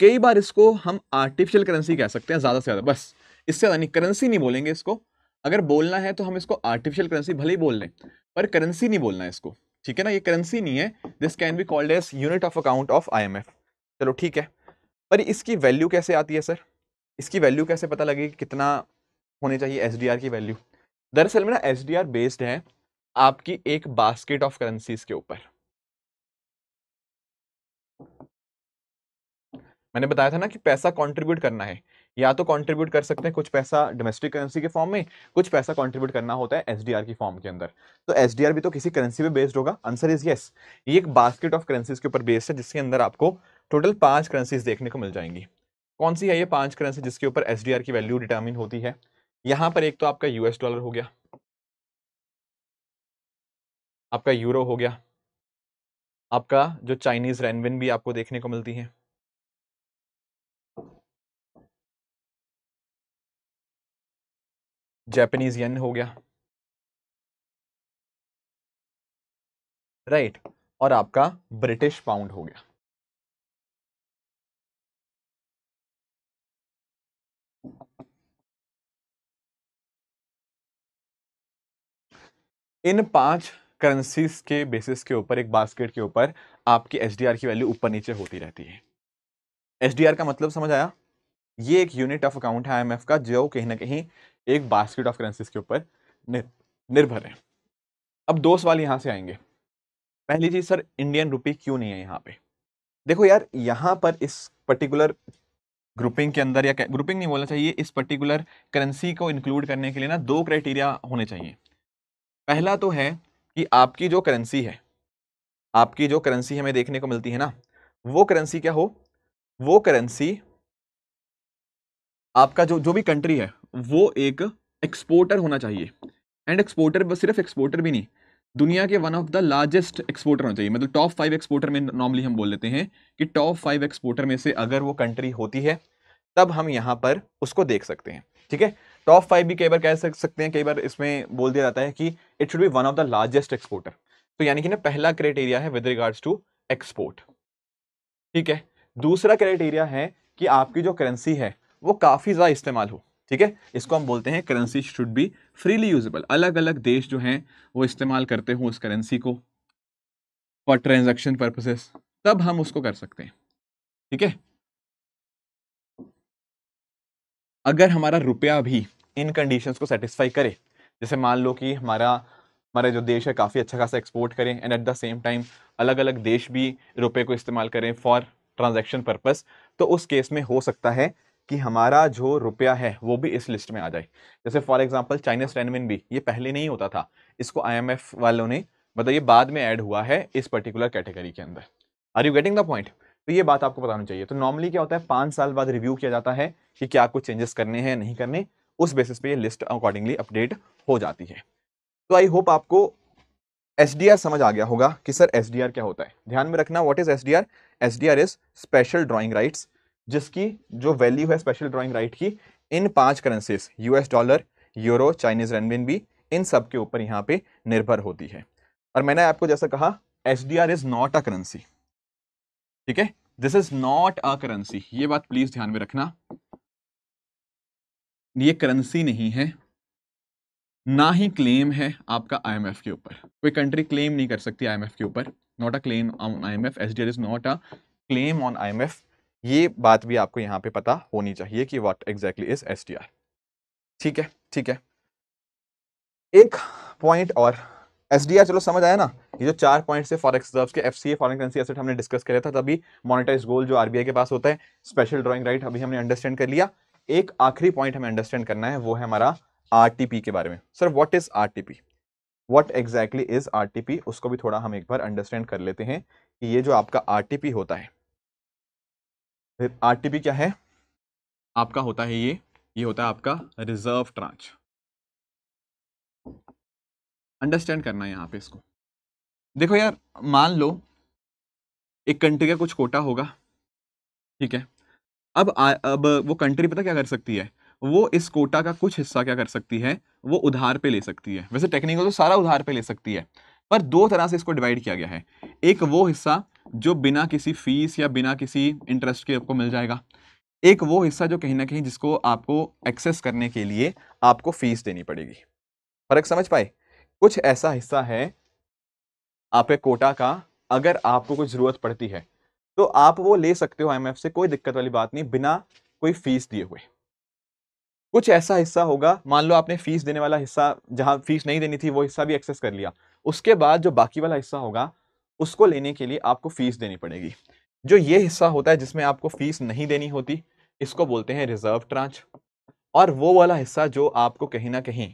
कई बार इसको हम आर्टिफिशियल करेंसी कह सकते हैं, ज्यादा से ज्यादा, बस इससे ज्यादा नहीं। करेंसी नहीं बोलेंगे इसको, अगर बोलना है तो हम इसको आर्टिफिशियल करेंसी भले ही बोल लें, पर करेंसी नहीं बोलना है इसको, ठीक है ना। ये करेंसी नहीं है, this can be called as unit of account of IMF. चलो ठीक है, पर इसकी वैल्यू कैसे आती है सर? इसकी वैल्यू कैसे पता लगेगी कितना होने चाहिए एसडीआर की वैल्यू? दरअसल में ना एसडीआर बेस्ड है आपकी एक बास्केट ऑफ करेंसीज के ऊपर। मैंने बताया था ना कि पैसा कंट्रीब्यूट करना है, या तो कंट्रीब्यूट कर सकते हैं कुछ पैसा डोमेस्टिक करेंसी के फॉर्म में, कुछ पैसा कंट्रीब्यूट करना होता है एसडीआर की फॉर्म के अंदर। तो एसडीआर भी तो किसी करेंसी पे बेस्ड होगा। Answer is yes. ये एक बास्केट ऑफ करेंसीज के ऊपर बेस्ड है, जिसके अंदर आपको टोटल 5 करेंसीज देखने को मिल जाएंगी। कौन सी है ये 5 करेंसी जिसके ऊपर एसडीआर की वैल्यू डिटरमिन होती है? यहां पर एक तो आपका यूएस डॉलर हो गया, आपका यूरो हो गया, आपका जो चाइनीज रेनविन भी आपको देखने को मिलती है, जापानीज येन हो गया, राइट, और आपका ब्रिटिश पाउंड हो गया। इन 5 करेंसीज के बेसिस के ऊपर, एक बास्केट के ऊपर आपकी एसडीआर की वैल्यू ऊपर नीचे होती रहती है। एसडीआर का मतलब समझ आया? ये एक यूनिट ऑफ अकाउंट है आईएमएफ का, जो कहीं ना कहीं एक बास्केट ऑफ करेंसीज के ऊपर निर्भर है। अब दो सवाल यहां से आएंगे। पहली चीज सर, इंडियन रुपी क्यों नहीं है यहां पे? देखो यार, यहां पर इस पर्टिकुलर ग्रुपिंग के अंदर, या ग्रुपिंग नहीं बोलना चाहिए, इस पर्टिकुलर करेंसी को इंक्लूड करने के लिए ना 2 क्राइटेरिया होने चाहिए। पहला तो है कि आपकी जो करेंसी है, आपकी जो करेंसी हमें देखने को मिलती है ना, वो करेंसी क्या हो? वो करेंसी आपका जो जो भी कंट्री है, वो एक एक्सपोर्टर होना चाहिए। एंड एक्सपोर्टर, बस सिर्फ एक्सपोर्टर भी नहीं, दुनिया के one of the largest exporter होना चाहिए। मतलब टॉप 5 एक्सपोर्टर में नॉर्मली हम बोल लेते हैं कि टॉप 5 एक्सपोर्टर में से अगर वो कंट्री होती है, तब हम यहां पर उसको देख सकते हैं, ठीक है। टॉप 5 भी कई बार कह सकते हैं, कई बार इसमें बोल दिया जाता है कि it should be one of the largest exporter. तो यानी कि ना, पहला क्राइटेरिया है विद रिगार्ड्स टू एक्सपोर्ट, ठीक है। दूसरा क्राइटेरिया है कि आपकी जो करेंसी है वो काफी ज्यादा इस्तेमाल हो, ठीक है। इसको हम बोलते हैं currency should be freely usable. अलग अलग देश जो हैं वो इस्तेमाल करते हो उस करेंसी को फॉर ट्रांजैक्शन पर्पसेस, तब हम उसको कर सकते हैं, ठीक है। अगर हमारा रुपया भी इन कंडीशंस को सेटिस्फाई करे, जैसे मान लो कि हमारा जो देश है काफ़ी अच्छा खासा एक्सपोर्ट करें and at the same time अलग अलग देश भी रुपए को इस्तेमाल करें फॉर ट्रांजैक्शन पर्पस, तो उस केस में हो सकता है कि हमारा जो रुपया है वो भी इस लिस्ट में आ जाए। जैसे फॉर एग्जांपल चाइनीज रेनमिनबी, ये पहले नहीं होता था, इसको आईएमएफ वालों ने मतलब ये बाद में ऐड हुआ है इस पर्टिकुलर कैटेगरी के अंदर। Are you getting the point? तो ये बात आपको बतानी चाहिए। तो नॉर्मली क्या होता है, 5 साल बाद रिव्यू किया जाता है कि क्या कुछ चेंजेस करने हैं नहीं करने, उस बेसिस पे ये लिस्ट अकॉर्डिंगली अपडेट हो जाती है। तो आई होप आपको एसडीआर समझ आ गया होगा कि सर एसडीआर क्या होता है। ध्यान में रखना, what is SDR? SDR is special drawing rights, जिसकी जो वैल्यू है स्पेशल ड्राइंग राइट की इन 5 currencies US dollar, euro, Chinese renminbi, इन सब के ऊपर यहाँ पे निर्भर होती है। और मैंने आपको जैसा कहा, SDR is not a currency, ठीक है, this is not a currency, ये बात प्लीज ध्यान में रखना, ये करेंसी नहीं है, ना ही क्लेम है आपका आईएमएफ के ऊपर। कोई कंट्री क्लेम नहीं कर सकती आईएमएफ के ऊपर, not a claim on IMF, SDR is not a claim on IMF. ये बात भी आपको यहाँ पे पता होनी चाहिए कि व्हाट एग्जैक्टली इज एसडीआर। ठीक है, ठीक है। एक पॉइंट और, एसडीआर चलो समझ आया ना, ये जो 4 पॉइंट से फॉरेक्स रिजर्व्स के एफसीए फॉरेन करेंसी एसेट हमने डिस्कस किया था, तभी मॉनेटाइज्ड गोल्ड जो आरबीआई के पास होता है, स्पेशल ड्राइंग राइट अभी हमने अंडरस्टैंड कर लिया। एक आखिरी पॉइंट हमें अंडरस्टैंड करना है, वो है हमारा आरटीपी के बारे में। Sir what is RTP, what exactly is RTP, उसको भी थोड़ा हम एक बार अंडरस्टैंड कर लेते हैं कि ये जो आपका आरटीपी होता है, आरटीपी क्या है आपका, होता है ये होता है आपका रिजर्व ट्रांच। अंडरस्टैंड करना है यहाँ पे इसको। देखो यार, मान लो एक कंट्री का कुछ कोटा होगा, ठीक है, अब वो कंट्री पता क्या कर सकती है, वो इस कोटा का कुछ हिस्सा क्या कर सकती है, वो उधार पे ले सकती है। वैसे टेक्निकल तो सारा उधार पे ले सकती है, पर 2 तरह से इसको डिवाइड किया गया है। एक वो हिस्सा जो बिना किसी फीस या बिना किसी इंटरेस्ट के आपको मिल जाएगा, एक वो हिस्सा जो कहीं ना कहीं जिसको आपको एक्सेस करने के लिए आपको फीस देनी पड़ेगी। फर्क समझ पाए? कुछ ऐसा हिस्सा है आपके कोटा का, अगर आपको कुछ जरूरत पड़ती है तो आप वो ले सकते हो आईएमएफ से, कोई दिक्कत वाली बात नहीं, बिना कोई फीस दिए हुए। कुछ ऐसा हिस्सा होगा, मान लो आपने फीस देने वाला हिस्सा, जहां फीस नहीं देनी थी वो हिस्सा भी एक्सेस कर लिया, उसके बाद जो बाकी वाला हिस्सा होगा उसको लेने के लिए आपको फीस देनी पड़ेगी। जो ये हिस्सा होता है जिसमें आपको फीस नहीं देनी होती, इसको बोलते हैं रिजर्व ट्रांच। और वो वाला हिस्सा जो आपको कहीं ना कहीं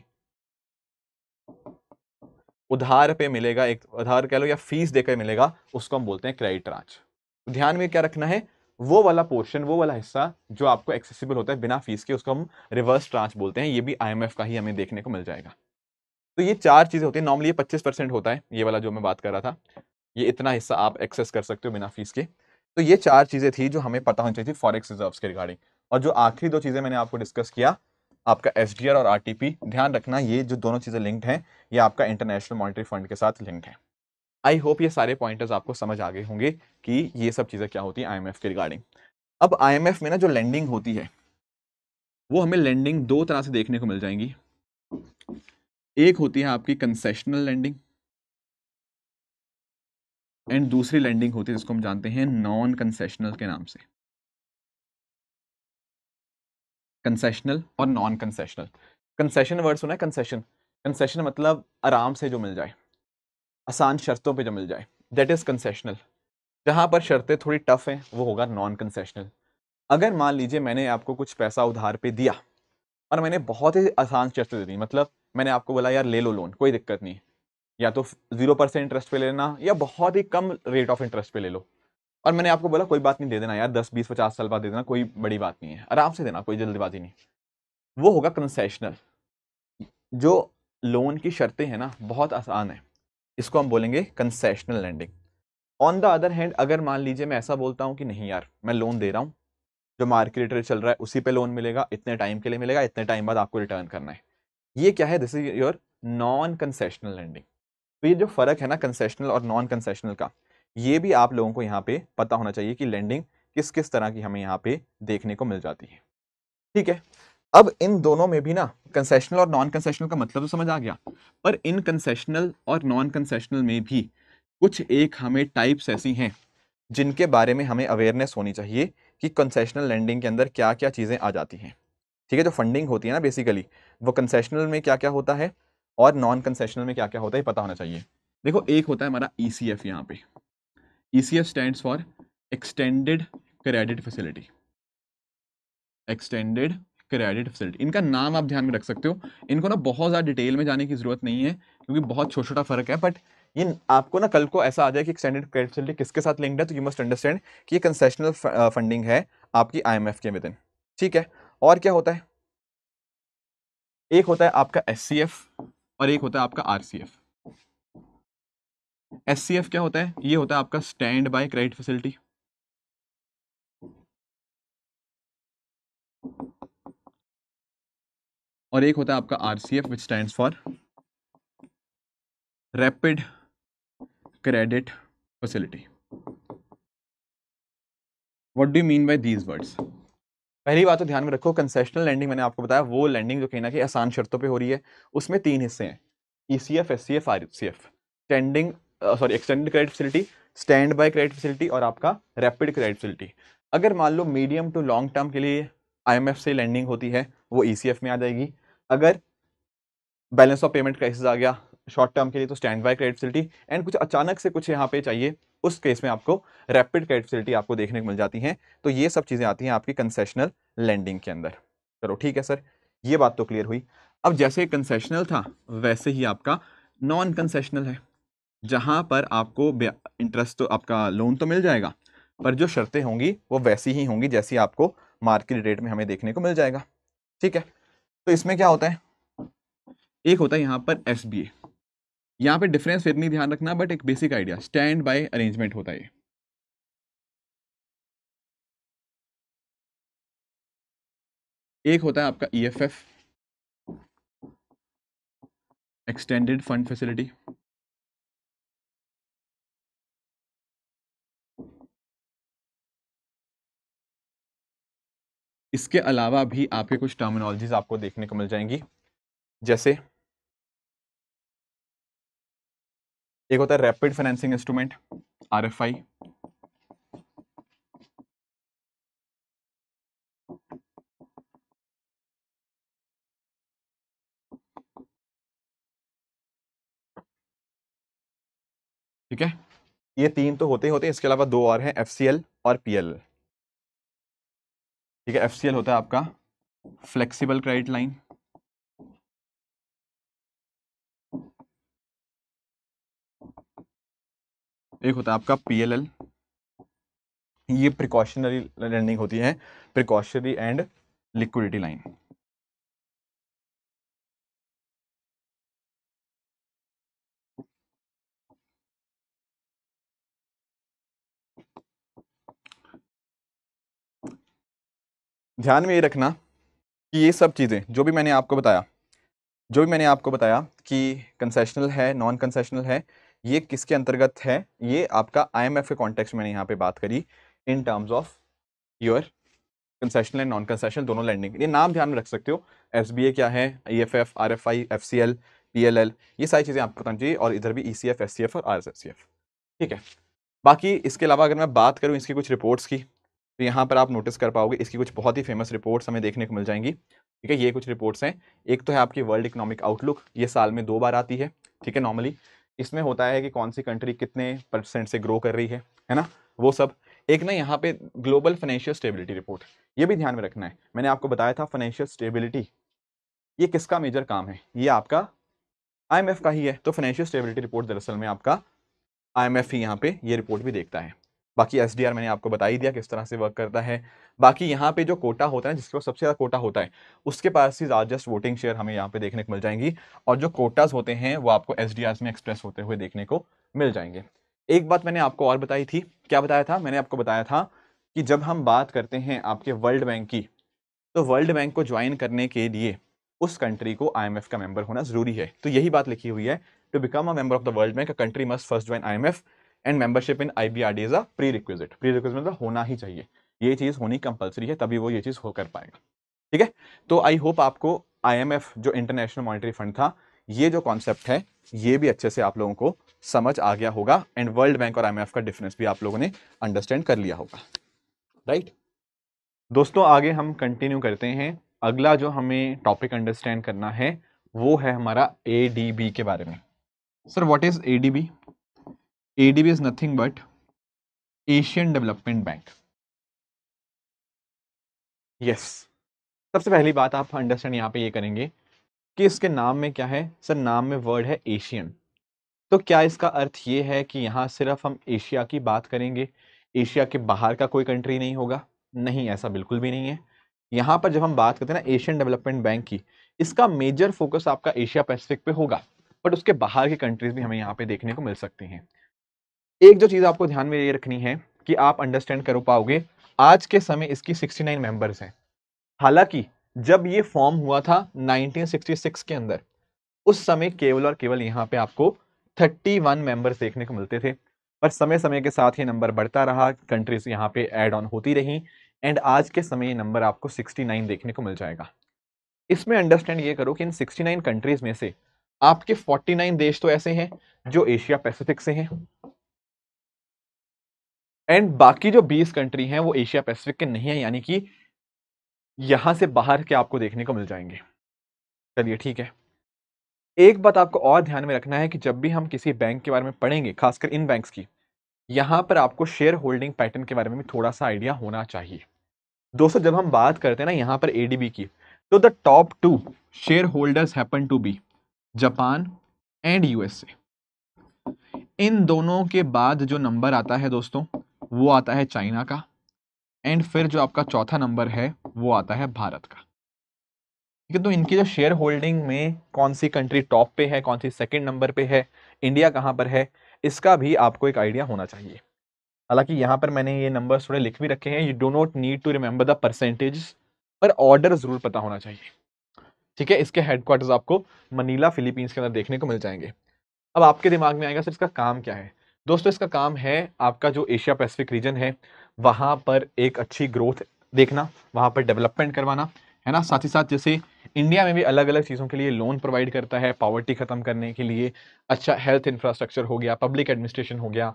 उधार पे मिलेगा, एक उधार कह लो या फीस देकर मिलेगा, उसको हम बोलते हैं क्रेडिट ट्रांच। ध्यान में क्या रखना है, वो वाला पोर्शन, वो वाला हिस्सा जो आपको एक्सेसिबल होता है बिना फीस के, उसको हम रिवर्स ट्रांच बोलते हैं। ये भी आईएमएफ का ही हमें देखने को मिल जाएगा। तो ये 4 चीजें होती है। नॉर्मली ये 25% होता है, ये वाला जो मैं बात कर रहा था, ये इतना हिस्सा आप एक्सेस कर सकते हो बिना फीस के। तो ये 4 चीजें थी जो हमें पता होनी चाहिए थी फॉरेक्स रिजर्व्स के रिगार्डिंग। और जो आखिरी 2 चीजें मैंने आपको डिस्कस किया, आपका एसडीआर और आरटीपी, ध्यान रखना ये जो दोनों चीजें लिंक्ड हैं, ये आपका इंटरनेशनल मॉनेटरी फंड के साथ लिंक्ड है। आई होप ये सारे पॉइंटर्स आपको समझ आ गए होंगे कि ये सब चीजें क्या होती हैं आईएमएफ के रिगार्डिंग। अब आईएमएफ में ना जो लेंडिंग होती है, वो हमें लेंडिंग 2 तरह से देखने को मिल जाएंगी। एक होती है आपकी कंसेशनल लेंडिंग, एंड दूसरी लेंडिंग होती है जिसको हम जानते हैं नॉन कंसेशनल के नाम से। कंसेशनल और नॉन कंसेशनल। कंसेशन वर्ड सुना है? कंसेशन, कंसेशन मतलब आराम से जो मिल जाए, आसान शर्तों पे जो मिल जाए, दैट इज कंसेशनल। जहां पर शर्तें थोड़ी टफ हैं वो होगा नॉन कंसेशनल। अगर मान लीजिए मैंने आपको कुछ पैसा उधार पे दिया और मैंने बहुत ही आसान शर्तें दे दी, मतलब मैंने आपको बोला यार ले लो लोन, कोई दिक्कत नहीं, या तो 0% इंटरेस्ट पे लेना या बहुत ही कम रेट ऑफ इंटरेस्ट पे ले लो, और मैंने आपको बोला कोई बात नहीं, दे देना यार, 10 20 50 साल बाद दे देना, कोई बड़ी बात नहीं है, आराम से देना, कोई जल्दबाजी नहीं, वो होगा कंसेशनल। जो लोन की शर्तें हैं ना बहुत आसान है, इसको हम बोलेंगे concessional lending. On the other hand, अगर मान लीजिए मैं ऐसा बोलता हूं कि नहीं यार मैं लोन दे रहा हूं, जो मार्केट रेट चल रहा है उसी पे लोन मिलेगा, इतने टाइम के लिए मिलेगा, इतने टाइम बाद आपको रिटर्न करना है, ये क्या है, this is your non concessional lending. तो ये जो फर्क है ना कंसेशनल और नॉन कंसेशनल का, ये भी आप लोगों को यहाँ पे पता होना चाहिए कि लैंडिंग किस किस तरह की हमें यहाँ पे देखने को मिल जाती है। ठीक है, अब इन दोनों में भी ना कंसेशनल और नॉन कंसेशनल का मतलब तो समझ आ गया, पर इन कंसेशनल और नॉन कंसेशनल में भी कुछ एक हमें टाइप्स ऐसी हैं जिनके बारे में हमें अवेयरनेस होनी चाहिए कि कंसेशनल लैंडिंग के अंदर क्या क्या चीज़ें आ जाती हैं। ठीक है, जो फंडिंग होती है ना बेसिकली, वो कंसेशनल में क्या क्या होता है, और नॉन कंसेशनल में क्या क्या होता है पता होना चाहिए। देखो एक होता है हमारा ECF, यहाँ पे ECF stands for extended credit facility, extended credit facility. इनका नाम आप ध्यान में रख सकते हो, इनको ना बहुत ज़्यादा डिटेल में जाने की जरूरत नहीं है क्योंकि बहुत छोटा छोटा फर्क है, बट ये आपको ना कल को ऐसा आ जाए कि एक्सटेंडेड क्रेडिट फैसिलिटी किसके साथ लिंक्ड है, तो यू मस्ट अंडरस्टैंड कि ये कंसेशनल फंडिंग है आपकी IMF के विद इन, ठीक है। और क्या होता है, एक होता है आपका SCF और एक होता है आपका RCF। SCF क्या होता है, ये होता है आपका स्टैंड बाय क्रेडिट फैसिलिटी, और एक होता है आपका RCF which stands for rapid credit facility. What do you mean bye these words? पहली बात तो ध्यान में रखो, कंसेशनल लैंडिंग मैंने आपको बताया वो लैंडिंग जो कहीं ना कहीं आसान शर्तों पे हो रही है, उसमें 3 हिस्से हैं, ECF, SCF, RCF। Standing extended credit facility, stand by credit facility और आपका रैपिड क्रेडिट फैसिलिटी। अगर मान लो मीडियम टू लॉन्ग टर्म के लिए IMF से लैंडिंग होती है वो ECF में आ जाएगी, अगर बैलेंस ऑफ पेमेंट क्राइसिस आ गया शॉर्ट टर्म के लिए तो stand by credit facility, and कुछ अचानक से कुछ यहाँ पे चाहिए उस केस में आपको रैपिड क्रेडिट फैसिलिटी आपको देखने को मिल जाती हैं। तो ये सब चीजें आती हैं आपकी कंसेशनल लैंडिंग के अंदर। चलो ठीक है सर, ये बात तो क्लियर हुई। अब जैसे कंसेशनल था वैसे ही आपका नॉन कंसेशनल है, जहां पर आपको इंटरेस्ट तो आपका लोन तो मिल जाएगा, पर जो शर्तें होंगी वो वैसी ही होंगी जैसी आपको मार्केट रेट में हमें देखने को मिल जाएगा, ठीक है। तो इसमें क्या होता है, एक होता है यहाँ पर SBA, यहाँ पे डिफरेंस फिर नहीं ध्यान रखना, बट एक basic idea, stand by arrangement होता है। एक होता है आपका EFF, एक्सटेंडेड फंड फैसिलिटी, इसके अलावा भी आपके कुछ टर्मिनोलॉजीज आपको देखने को मिल जाएंगी, जैसे एक होता है रैपिड फाइनेंसिंग इंस्ट्रूमेंट, RFI, ठीक है। ये 3 तो होते ही होते हैं, इसके अलावा 2 और हैं, FCL और PL, ठीक है। FCL होता है आपका फ्लेक्सिबल क्रेडिट लाइन, एक होता है आपका PLL, ये प्रिकॉशनरी लैंडिंग होती है, प्रिकॉशनरी एंड लिक्विडिटी लाइन। ध्यान में ये रखना कि ये सब चीज़ें जो भी मैंने आपको बताया, जो भी मैंने आपको बताया कि कंसेशनल है नॉन कंसेशनल है, ये किसके अंतर्गत है, ये आपका IMF के कॉन्टेक्स्ट में मैंने यहाँ पे बात करी in terms of your concessional and non concessional दोनों लैंडिंग। ये नाम ध्यान में रख सकते हो, SBA क्या है, EFF, RFI, FCL, PLL, ये सारी चीज़ें आपको पता चाहिए, और इधर भी ECF, SCF और RSFCF, ठीक है। बाकी इसके अलावा अगर मैं बात करूँ इसकी कुछ रिपोर्ट्स की, तो यहाँ पर आप नोटिस कर पाओगे इसकी कुछ बहुत ही फेमस रिपोर्ट्स हमें देखने को मिल जाएंगी, ठीक है। ये कुछ रिपोर्ट्स हैं, एक तो है आपकी वर्ल्ड इकोनॉमिक आउटलुक, ये साल में 2 बार आती है, ठीक है नॉर्मली। इसमें होता है कि कौन सी कंट्री कितने % से ग्रो कर रही है ना, वो सब। एक ना यहाँ पे ग्लोबल फाइनेंशियल स्टेबिलिटी रिपोर्ट, ये भी ध्यान में रखना है। मैंने आपको बताया था फाइनेंशियल स्टेबिलिटी ये किसका मेजर काम है, ये आपका IMF का ही है। तो फाइनेंशियल स्टेबिलिटी रिपोर्ट दरअसल में आपका IMF ही यहाँ पे ये रिपोर्ट भी देखता है। बाकी SDR मैंने आपको बता ही दिया किस तरह से वर्क करता है। बाकी यहाँ पे जो कोटा होता है, जिसके पास सबसे ज़्यादा कोटा होता है, उसके पास ही लार्जेस्ट वोटिंग शेयर हमें यहाँ पे देखने को मिल जाएंगी, और जो कोटाज होते हैं वो आपको SDRs में एक्सप्रेस होते हुए देखने को मिल जाएंगे। एक बात मैंने आपको और बताई थी, क्या बताया था, मैंने आपको बताया था कि जब हम बात करते हैं आपके वर्ल्ड बैंक की, तो वर्ल्ड बैंक को ज्वाइन करने के लिए उस कंट्री को IMF का मेंबर होना जरूरी है। तो यही बात लिखी हुई है, to become a member of the world bank a country must first join IMF and membership in IBRD is a prerequisite. Prerequisite मतलब होना ही चाहिए, ये चीज होनी कंपलसरी है, तभी वो ये चीज हो कर पाएगा, ठीक है। तो आई होप आपको IMF जो इंटरनेशनल मॉनिटरी फंड था, ये जो कॉन्सेप्ट है ये भी अच्छे से आप लोगों को समझ आ गया होगा, एंड वर्ल्ड बैंक और IMF का डिफरेंस भी आप लोगों ने अंडरस्टैंड कर लिया होगा, राइट। दोस्तों आगे हम कंटिन्यू करते हैं। अगला जो हमें टॉपिक अंडरस्टैंड करना है वो है हमारा ADB के बारे में। Sir what is ADB? ADB is nothing but Asian development bank. Yes, सबसे पहली बात आप अंडरस्टैंड यहाँ पे ये करेंगे कि इसके नाम में क्या है। सर नाम में वर्ड है एशियन, तो क्या इसका अर्थ ये है कि यहाँ सिर्फ हम एशिया की बात करेंगे, एशिया के बाहर का कोई कंट्री नहीं होगा? नहीं, ऐसा बिल्कुल भी नहीं है। यहाँ पर जब हम बात करते हैं ना एशियन डेवलपमेंट बैंक की, इसका मेजर फोकस आपका एशिया पैसिफिक पे होगा, बट उसके बाहर की कंट्रीज भी हमें यहाँ पे देखने को मिल सकती हैं। एक जो चीज आपको ध्यान में ये रखनी है कि आप अंडरस्टैंड कर पाओगे, आज के समय इसकी 69 मेंबर्स हैं। हालांकि जब ये फॉर्म हुआ था 1966 के अंदर, उस समय केवल और केवल यहाँ पे आपको 31 मेंबर्स देखने को मिलते थे, पर समय समय के साथ ये नंबर बढ़ता रहा, कंट्रीज यहाँ पे ऐड ऑन होती रही, एंड आज के समय ये नंबर आपको 69 देखने को मिल जाएगा। इसमें अंडरस्टैंड ये करो कि इन 69 कंट्रीज में से आपके 49 देश तो ऐसे हैं जो एशिया पैसिफिक से हैं, एंड बाकी जो 20 कंट्री हैं वो एशिया पैसिफिक के नहीं है, यानी कि यहां से बाहर के आपको देखने को मिल जाएंगे। चलिए ठीक है। एक बात आपको और ध्यान में रखना है कि जब भी हम किसी बैंक के बारे में पढ़ेंगे, खासकर इन बैंक्स की, यहां पर आपको शेयर होल्डिंग पैटर्न के बारे में भी थोड़ा सा आइडिया होना चाहिए। दोस्तों जब हम बात करते हैं ना यहाँ पर ADB की, तो the top 2 shareholders happen to be Japan and USA। इन दोनों के बाद जो नंबर आता है दोस्तों, वो आता है चाइना का, एंड फिर जो आपका चौथा नंबर है वो आता है भारत का। ठीक है, तो इनकी जो शेयर होल्डिंग में कौन सी कंट्री टॉप पे है, कौन सी सेकंड नंबर पे है, इंडिया कहां पर है, इसका भी आपको एक आइडिया होना चाहिए। हालांकि यहां पर मैंने ये नंबर थोड़े लिख भी रखे हैं, you do not need to remember the percentage, पर ऑर्डर जरूर पता होना चाहिए। ठीक है, इसके हेडक्वार्टर्स आपको मनीला फिलीपींस के अंदर देखने को मिल जाएंगे। अब आपके दिमाग में आएगा सर इसका काम क्या है? दोस्तों इसका काम है आपका जो एशिया पैसिफिक रीजन है वहां पर एक अच्छी ग्रोथ देखना, वहां पर डेवलपमेंट करवाना, है ना। साथ ही साथ जैसे इंडिया में भी अलग अलग चीज़ों के लिए लोन प्रोवाइड करता है, पॉवर्टी खत्म करने के लिए, अच्छा हेल्थ इंफ्रास्ट्रक्चर हो गया, पब्लिक एडमिनिस्ट्रेशन हो गया,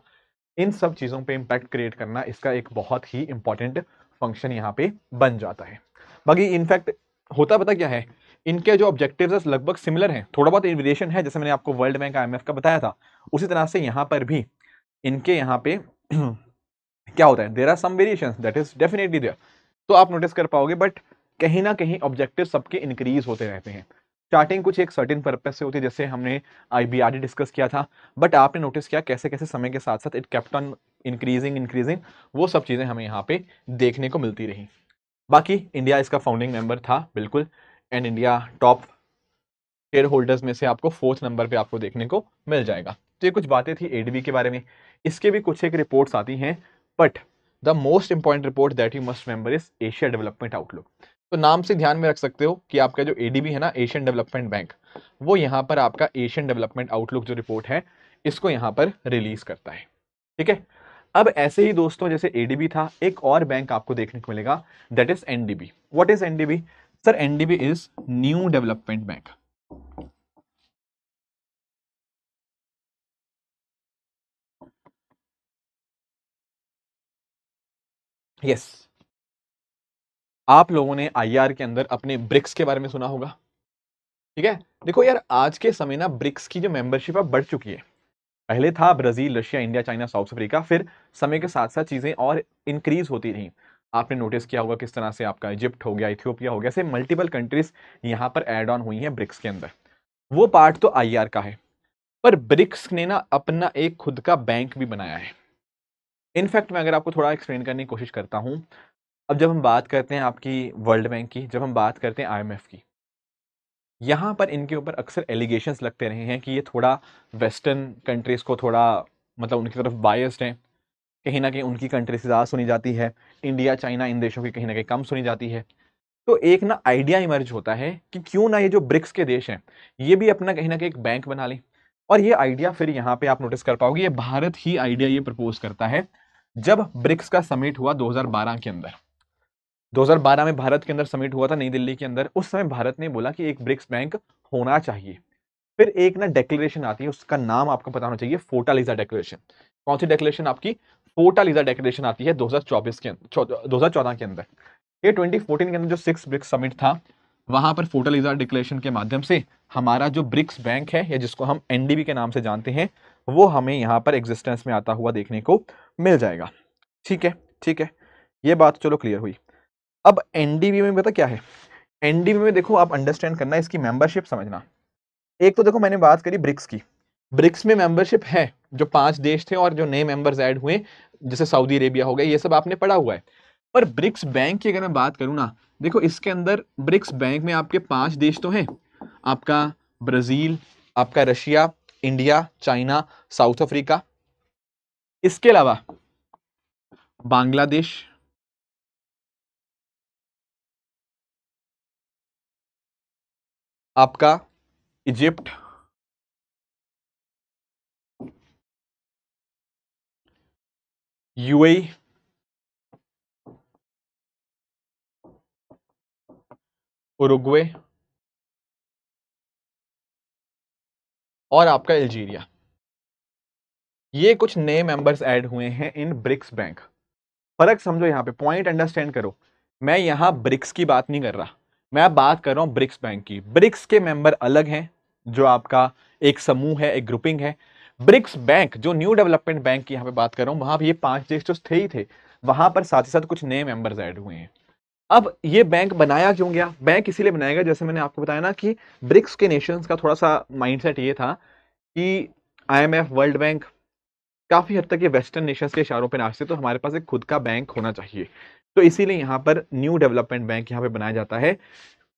इन सब चीज़ों पे इम्पैक्ट क्रिएट करना इसका एक बहुत ही इंपॉर्टेंट फंक्शन यहाँ पे बन जाता है। बाकी इनफैक्ट होता पता क्या है, इनके जो ऑब्जेक्टिव्स लगभग सिमिलर हैं, थोड़ा बहुत वेरिएशन है, जैसे मैंने आपको वर्ल्ड बैंक IMF का बताया था, उसी तरह से यहाँ पर भी इनके यहाँ पे क्या होता है, there are some variations, that is definitely there, तो आप नोटिस कर पाओगे, बट कहीं ना कहीं ऑब्जेक्टिव सबके इंक्रीज होते रहते हैं। स्टार्टिंग कुछ एक सर्टेन पर्पस से होती है, जैसे हमने IBRD डिस्कस किया था, बट आपने नोटिस किया कैसे कैसे समय के साथ साथ इट केप्ट ऑन इंक्रीजिंग, वो सब चीजें हमें यहाँ पे देखने को मिलती रही। बाकी इंडिया इसका फाउंडिंग मेंबर था बिल्कुल, and India top share holders में से आपको 4th नंबर पे आपको देखने को मिल जाएगा। तो ये कुछ बातें थी ADB के बारे में। इसके भी कुछ एक रिपोर्ट्स आती हैं, but the most important report that you must remember is Asia development outlook. तो नाम से ध्यान में रख सकते हो कि आपका जो ADB है ना, एशियन डेवलपमेंट बैंक, वो यहाँ पर आपका एशियन डेवलपमेंट आउटलुक जो रिपोर्ट है इसको यहाँ पर रिलीज करता है। ठीक है, अब ऐसे ही दोस्तों जैसे ADB था, एक और बैंक आपको देखने को मिलेगा, that is NDB। What is NDB? Sir NDB is new development bank. Yes, आप लोगों ने IR के अंदर अपने ब्रिक्स के बारे में सुना होगा। ठीक है, देखो यार आज के समय ना ब्रिक्स की जो मेंबरशिप अब बढ़ चुकी है। पहले था Brazil, Russia, India, China, south Africa, फिर समय के साथ साथ चीजें और इंक्रीज होती रही। आपने नोटिस किया होगा किस तरह से आपका इजिप्ट हो गया, इथियोपिया हो गया, ऐसे मल्टीपल कंट्रीज यहाँ पर एड ऑन हुई हैं ब्रिक्स के अंदर। वो पार्ट तो IR का है, पर ब्रिक्स ने ना अपना एक खुद का बैंक भी बनाया है। इनफैक्ट मैं अगर आपको थोड़ा एक्सप्लेन करने की कोशिश करता हूं, अब जब हम बात करते हैं आपकी वर्ल्ड बैंक की, जब हम बात करते हैं IMF की, यहाँ पर इनके ऊपर अक्सर एलिगेशंस लगते रहे हैं कि ये थोड़ा वेस्टर्न कंट्रीज को थोड़ा मतलब उनकी तरफ बायस्ड है, कहीं ना कहीं उनकी कंट्री से ज़्यादा सुनी जाती है, इंडिया चाइना इन देशों की कहीं ना कहीं कम सुनी जाती है। तो एक ना आइडिया इमर्ज होता है कि क्यों ना ये जो ब्रिक्स के देश हैं ये भी अपना कहीं ना कहीं एक बैंक बना लें। और ये आइडिया फिर यहाँ पे आप नोटिस कर पाओगे, ये भारत ही आइडिया ये प्रपोज करता है। जब ब्रिक्स का समिट हुआ 2012 के अंदर, 2012 में भारत के अंदर समिट हुआ था नई दिल्ली के अंदर, उस समय भारत ने बोला कि एक ब्रिक्स बैंक होना चाहिए। फिर एक ना डिक्लेरेशन आती है, उसका नाम आपको पता होना चाहिए, फोर्टालीजा डिक्लेरेशन। कौन सी डिक्लेरेशन आपकी? फोर्टालीजा डिक्लेरेशन आती है 2014 के अंदर। ये 2014 के अंदर जो 6 ब्रिक्स समिट था, वहां पर फोटोलिज़ा डिक्लेरेशन के माध्यम से हमारा जो ब्रिक्स बैंक है या जिसको हम एनडीबी के नाम से जानते हैं वो हमें यहाँ पर एग्जिस्टेंस में आता हुआ देखने को मिल जाएगा। ठीक है, ठीक है, ये बात चलो क्लियर हुई। अब एनडीबी में पता क्या है, एनडीबी में देखो आप अंडरस्टैंड करना, इसकी मेंबरशिप समझना। एक तो देखो मैंने बात करी ब्रिक्स की, ब्रिक्स में मेंबरशिप है जो 5 देश थे और जो नए मेंबर्स ऐड हुए जैसे सऊदी अरेबिया हो गया, ये सब आपने पढ़ा हुआ है। पर ब्रिक्स बैंक की अगर मैं बात करूं ना, देखो इसके अंदर ब्रिक्स बैंक में आपके 5 देश तो हैं, आपका ब्राजील, आपका Russia, India, China, south Africa, इसके अलावा बांग्लादेश, आपका इजिप्ट, यूएई, उरुग्वे और आपका अल्जीरिया। ये कुछ नए मेंबर्स ऐड हुए हैं इन ब्रिक्स बैंक। फर्क समझो, यहाँ पे पॉइंट अंडरस्टैंड करो। मैं यहाँ ब्रिक्स की बात नहीं कर रहा, मैं बात कर रहा हूँ ब्रिक्स बैंक की। ब्रिक्स के मेंबर अलग हैं, जो आपका एक समूह है, एक ग्रुपिंग है। ब्रिक्स बैंक जो न्यू डेवलपमेंट बैंक की यहाँ पे बात कर रहा हूँ, वहां पे ये 5 देश तो थे ही थे, वहां पर साथ ही साथ कुछ नए मेंबर्स ऐड हुए हैं। अब ये बैंक बनाया क्यों गया? बैंक इसीलिए बनाया गया, जैसे मैंने आपको बताया ना कि ब्रिक्स के नेशंस का थोड़ा सा माइंडसेट ये था कि आईएमएफ, वर्ल्ड बैंक, काफी हद तक ये वेस्टर्न नेशंस के इशारों पे नाचते, तो हमारे पास एक खुद का बैंक होना चाहिए। तो इसीलिए यहाँ पर न्यू डेवलपमेंट बैंक यहाँ पे बनाया जाता है,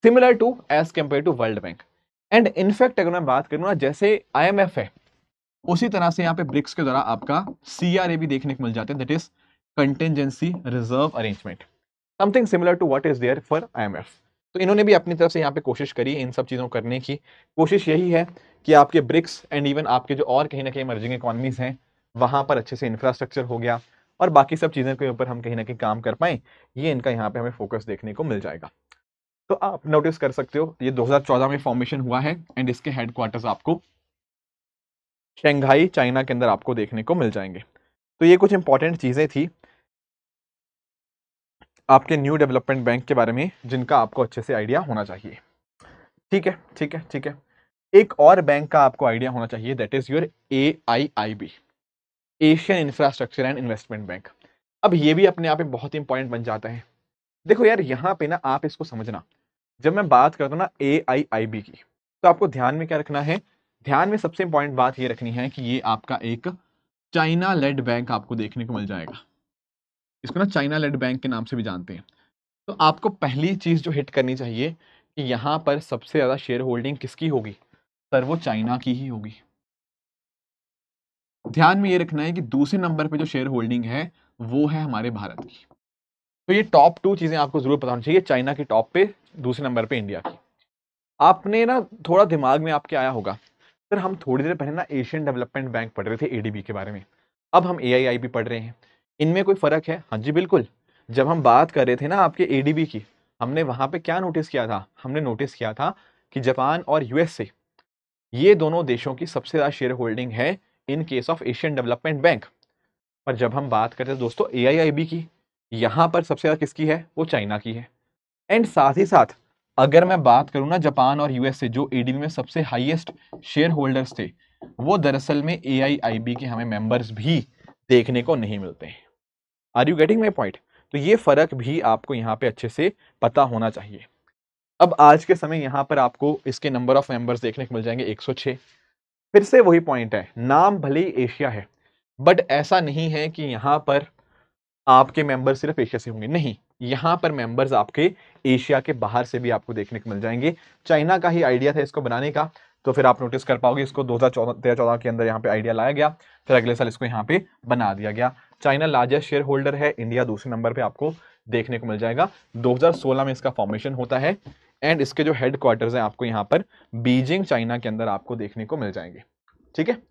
similar to as compare to world bank. And in fact अगर मैं बात करूँ ना, जैसे आईएमएफ है उसी तरह से यहाँ पे ब्रिक्स के द्वारा आपका सीआरए भी देखने को मिल जाते हैं, that is contingency reserve arrangement, something similar to what is there for IMF. तो इन्होंने भी अपनी तरफ से यहाँ पे कोशिश करी इन सब चीजों को करने की। कोशिश यही है कि आपके ब्रिक्स एंड इवन आपके जो और कहीं ना कहीं इमर्जिंग इकोनॉमीज हैं वहां पर अच्छे से इंफ्रास्ट्रक्चर हो गया और बाकी सब चीज़ों के ऊपर हम कहीं ना कहीं काम कर पाए, ये इनका यहाँ पे हमें फोकस देखने को मिल जाएगा। तो आप नोटिस कर सकते हो ये 2014 में फॉर्मेशन हुआ है एंड इसके हेडक्वार्टर्स आपको शंघाई चाइना के अंदर आपको देखने को मिल जाएंगे। तो ये कुछ इंपॉर्टेंट चीज़ें थी आपके न्यू डेवलपमेंट बैंक के बारे में जिनका आपको अच्छे से आइडिया होना चाहिए। ठीक है, ठीक है, ठीक है। एक और बैंक का आपको आइडिया होना चाहिए, that is your AIIB, Asian infrastructure and investment bank. अब ये भी अपने आप में बहुत इंपॉर्टेंट बन जाता है। देखो यार, यहाँ पे ना आप इसको समझना, जब मैं बात करता हूँ ना AIIB की, तो आपको ध्यान में क्या रखना है? ध्यान में सबसे इंपॉर्टेंट बात ये रखनी है कि ये आपका एक चाइना लेड बैंक आपको देखने को मिल जाएगा। इसको ना चाइना लेड बैंक के नाम से भी जानते हैं। तो आपको पहली चीज जो हिट करनी चाहिए कि यहाँ पर सबसे ज्यादा शेयर होल्डिंग किसकी होगी? सर वो चाइना की ही होगी। ध्यान में ये रखना है कि दूसरे नंबर पे जो शेयर होल्डिंग है वो है हमारे भारत की। तो ये टॉप 2 चीजें आपको जरूर पता होनी चाहिए, चाइना की टॉप पे, दूसरे नंबर पे इंडिया की। आपने ना थोड़ा दिमाग में आपके आया होगा, सर हम थोड़ी देर पहले ना एशियन डेवलपमेंट बैंक पढ़ रहे थे ADB के बारे में, अब हम AIIB पढ़ रहे हैं, इनमें कोई फर्क है? हाँ जी बिल्कुल। जब हम बात कर रहे थे ना आपके ADB की, हमने वहां पे क्या नोटिस किया था? हमने नोटिस किया था कि जापान और USA, ये दोनों देशों की सबसे ज्यादा शेयर होल्डिंग है in case of Asian development bank. पर जब हम बात करते हैं दोस्तों AIIB की, यहां पर सबसे ज्यादा किसकी है? वो चाइना की है। एंड साथ ही साथ अगर मैं बात करूं ना जापान और USA जो ADB में सबसे हाईएस्ट शेयर होल्डर्स थे, वो दरअसल में AIIB के हमें मेंबर्स भी देखने को नहीं मिलते हैं। Are you getting my point? तो ये फर्क भी आपको यहाँ पे अच्छे से पता होना चाहिए। अब आज के समय यहाँ पर आपको इसके नंबर ऑफ मेंबर्स देखने को मिल जाएंगे 106। फिर से वही पॉइंट है, नाम भले ही एशिया है बट ऐसा नहीं है कि यहाँ पर आपके मेंबर सिर्फ एशिया से होंगे, नहीं, यहाँ पर मेंबर्स आपके एशिया के बाहर से भी आपको देखने को मिल जाएंगे। चाइना का ही आइडिया था इसको बनाने का, तो फिर आप नोटिस कर पाओगे इसको 2013-14 के अंदर यहाँ पे आइडिया लाया गया, फिर अगले साल इसको यहाँ पे बना दिया गया। चाइना लार्जेस्ट शेयर होल्डर है, इंडिया दूसरे नंबर पे आपको देखने को मिल जाएगा। 2016 में इसका फॉर्मेशन होता है एंड इसके जो हेड क्वार्टर्स हैं आपको यहाँ पर बीजिंग चाइना के अंदर आपको देखने को मिल जाएंगे। ठीक है,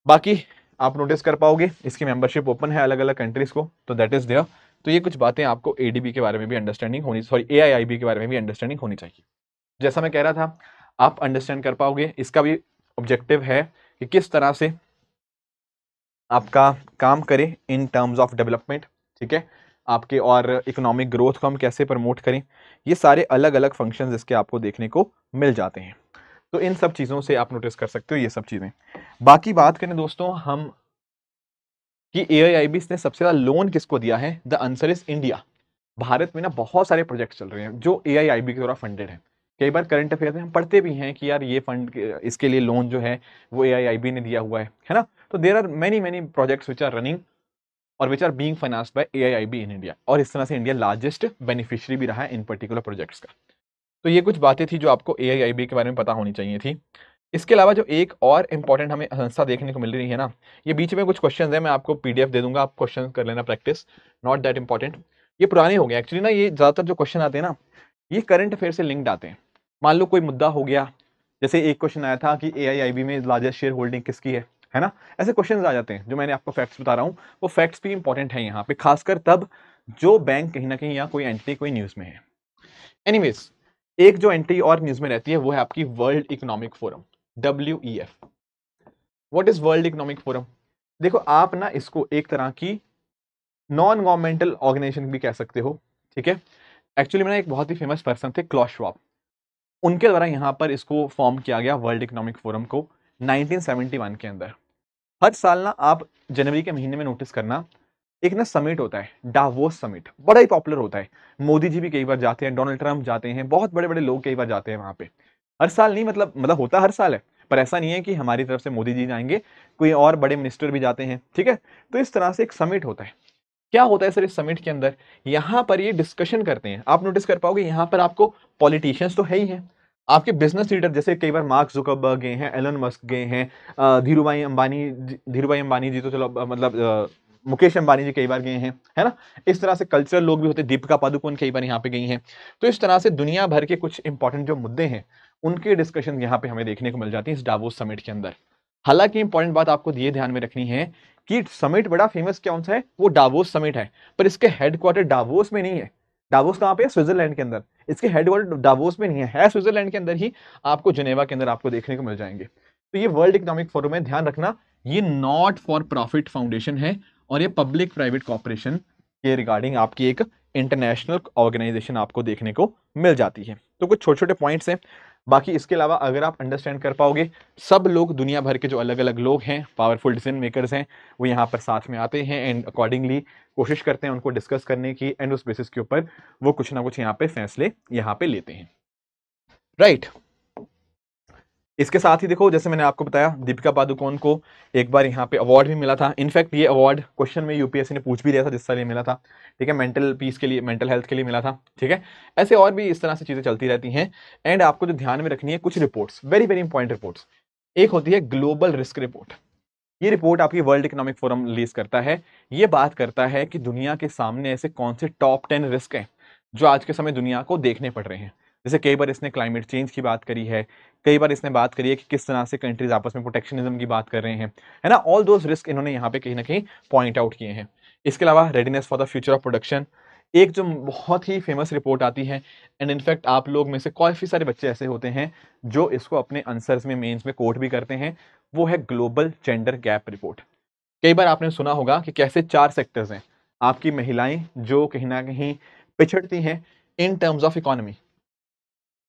बाकी आप नोटिस कर पाओगे इसकी मेंबरशिप ओपन है अलग अलग कंट्रीज को, तो दैट इज देयर। तो ये कुछ बातें आपको ADB के बारे में भी अंडरस्टैंडिंग होनी, सॉरी AIIB के बारे में भी अंडरस्टैंडिंग होनी चाहिए। जैसा मैं कह रहा था, आप अंडरस्टैंड कर पाओगे, इसका भी ऑब्जेक्टिव है कि किस तरह से आपका काम करे इन टर्म्स ऑफ डेवलपमेंट। ठीक है, आपके और इकोनॉमिक ग्रोथ को हम कैसे प्रमोट करें, ये सारे अलग अलग फंक्शंस इसके आपको देखने को मिल जाते हैं। तो इन सब चीज़ों से आप नोटिस कर सकते हो ये सब चीज़ें। बाकी बात करें दोस्तों हम कि AIIB ने सबसे ज़्यादा लोन किसको दिया है, the answer is India. Bharat में ना बहुत सारे प्रोजेक्ट चल रहे हैं जो AIIB के द्वारा फंडेड है। कई बार करंट अफेयर में हम पढ़ते भी हैं कि यार ये फंड, इसके लिए लोन जो है वो AIIB ने दिया हुआ है ना। तो there are many many projects which are running और which are being financed by AIIB in India, और इस तरह से इंडिया लार्जेस्ट बेनिफिशियरी भी रहा है इन पर्टिकुलर प्रोजेक्ट्स का। तो ये कुछ बातें थी जो आपको AIIB के बारे में पता होनी चाहिए थी। इसके अलावा जो एक और इंपॉर्टेंट हमें संस्था देखने को मिल रही है ना, ये बीच में कुछ क्वेश्चन है, मैं आपको PDF दे दूंगा, आप क्वेश्चन कर लेना प्रैक्टिस, नॉट दैट इंपॉर्टेंट। ये पुराने हो गए एक्चुअली ना, ये ज़्यादातर जो क्वेश्चन आते हैं ना ये करंट अफेयर से लिंक्ड आते हैं। मान लो कोई मुद्दा हो गया, जैसे एक क्वेश्चन आया था कि AIIB में लार्जेस्ट शेयर होल्डिंग किसकी है ना। ऐसे क्वेश्चन आ जाते हैं। जो मैंने आपको फैक्ट्स बता रहा हूँ वो फैक्ट्स भी इंपॉर्टेंट है यहाँ पे, खासकर तब जो बैंक कहीं ना कहीं या कोई एंटिटी कोई न्यूज़ में है। एनीवेज, एक जो एंटिटी और न्यूज़ में रहती है वो है आपकी world economic forum, WEF। What is world economic forum? देखो आप ना इसको एक तरह की नॉन गवर्नमेंटल ऑर्गेनाइजेशन भी कह सकते हो, ठीक है। एक्चुअली में एक बहुत ही फेमस पर्सन थे क्लॉस श्वाब, उनके द्वारा यहाँ पर इसको फॉर्म किया गया वर्ल्ड इकोनॉमिक फोरम को 1971 के अंदर। हर साल ना आप जनवरी के महीने में नोटिस करना, एक ना समिट होता है, डावोस समिट, बड़ा ही पॉपुलर होता है। मोदी जी भी कई बार जाते हैं, डोनाल्ड ट्रंप जाते हैं, बहुत बड़े बड़े लोग कई बार जाते हैं वहां पे। हर साल नहीं, मतलब होता हर साल है, पर ऐसा नहीं है कि हमारी तरफ से मोदी जी जाएंगे, कोई और बड़े मिनिस्टर भी जाते हैं, ठीक है। तो इस तरह से एक समिट होता है। क्या होता है सर इस समिट के अंदर? यहाँ पर ये डिस्कशन करते हैं, आप नोटिस कर पाओगे यहाँ पर आपको पॉलिटिशियंस तो है ही हैं, आपके बिजनेस लीडर जैसे कई बार मार्क जुकरबर्ग गए हैं, एलन मस्क गए हैं, धीरूभाई अंबानी जी तो चलो मुकेश अंबानी जी कई बार गए हैं, है ना। इस तरह से कल्चरल लोग भी होते हैं, दीपिका पादुकोण कई बार यहाँ पे गई हैं। तो इस तरह से दुनिया भर के कुछ इंपॉर्टेंट जो मुद्दे हैं उनके डिस्कशन यहाँ पे हमें देखने को मिल जाती है इस डावोस समिट के अंदर। हालांकि इंपॉर्टेंट बात आपको ये ध्यान में रखनी है कि समिट बड़ा फेमस कौन सा है, वो डावोस समिट है, पर इसके हेडक्वार्टर डावोस में नहीं है। डावोस कहाँ पे है? स्विट्जरलैंड के अंदर। इसके हेडक्वार्टर डावोस में नहीं है स्विट्जरलैंड के अंदर ही, आपको जिनेवा के अंदर आपको देखने को मिल जाएंगे। तो ये वर्ल्ड इकोनॉमिक फोरम है, ध्यान रखना ये नॉट फॉर प्रॉफिट फाउंडेशन है और ये पब्लिक प्राइवेट कॉर्पोरेशन के रिगार्डिंग आपकी एक इंटरनेशनल ऑर्गेनाइजेशन आपको देखने को मिल जाती है। तो कुछ छोटे छोटे पॉइंट्स हैं। बाकी इसके अलावा अगर आप अंडरस्टैंड कर पाओगे, सब लोग दुनिया भर के जो अलग अलग लोग हैं, पावरफुल डिसीजन मेकर्स हैं, वो यहाँ पर साथ में आते हैं एंड अकॉर्डिंगली कोशिश करते हैं उनको डिस्कस करने की, एंड उस बेसिस के ऊपर वो कुछ ना कुछ यहाँ पे फैसले यहाँ पे लेते हैं, राइट। इसके साथ ही देखो, जैसे मैंने आपको बताया दीपिका पादुकोण को एक बार यहाँ पे अवार्ड भी मिला था। इनफैक्ट ये अवार्ड क्वेश्चन में यूपीएससी ने पूछ भी लिया था जिस साल ये मिला था, ठीक है, मेंटल पीस के लिए, मेंटल हेल्थ के लिए मिला था, ठीक है। ऐसे और भी इस तरह से चीजें चलती रहती हैं। एंड आपको जो ध्यान में रखनी है कुछ reports, very very important reports. एक होती है ग्लोबल रिस्क रिपोर्ट। ये रिपोर्ट आपकी वर्ल्ड इकोनॉमिक फोरम रिलीज करता है। ये बात करता है कि दुनिया के सामने ऐसे कौन से टॉप 10 रिस्क हैं जो आज के समय दुनिया को देखने पड़ रहे हैं। जैसे कई बार इसने क्लाइमेट चेंज की बात करी है, कई बार इसने बात करी है कि किस तरह से कंट्रीज आपस में प्रोटेक्शनिज्म की बात कर रहे हैं, है ना। ऑल दोज रिस्क इन्होंने यहाँ पे कहीं ना कहीं पॉइंट आउट किए हैं। इसके अलावा readiness for the future of production, एक जो बहुत ही फेमस रिपोर्ट आती है, एंड इनफैक्ट आप लोग में से काफ़ी सारे बच्चे ऐसे होते हैं जो इसको अपने आंसर्स में, मेंस में कोट भी करते हैं, वो है ग्लोबल जेंडर गैप रिपोर्ट। कई बार आपने सुना होगा कि कैसे 4 सेक्टर्स हैं आपकी महिलाएं जो कहीं ना कहीं पिछड़ती हैं इन टर्म्स ऑफ इकोनॉमी।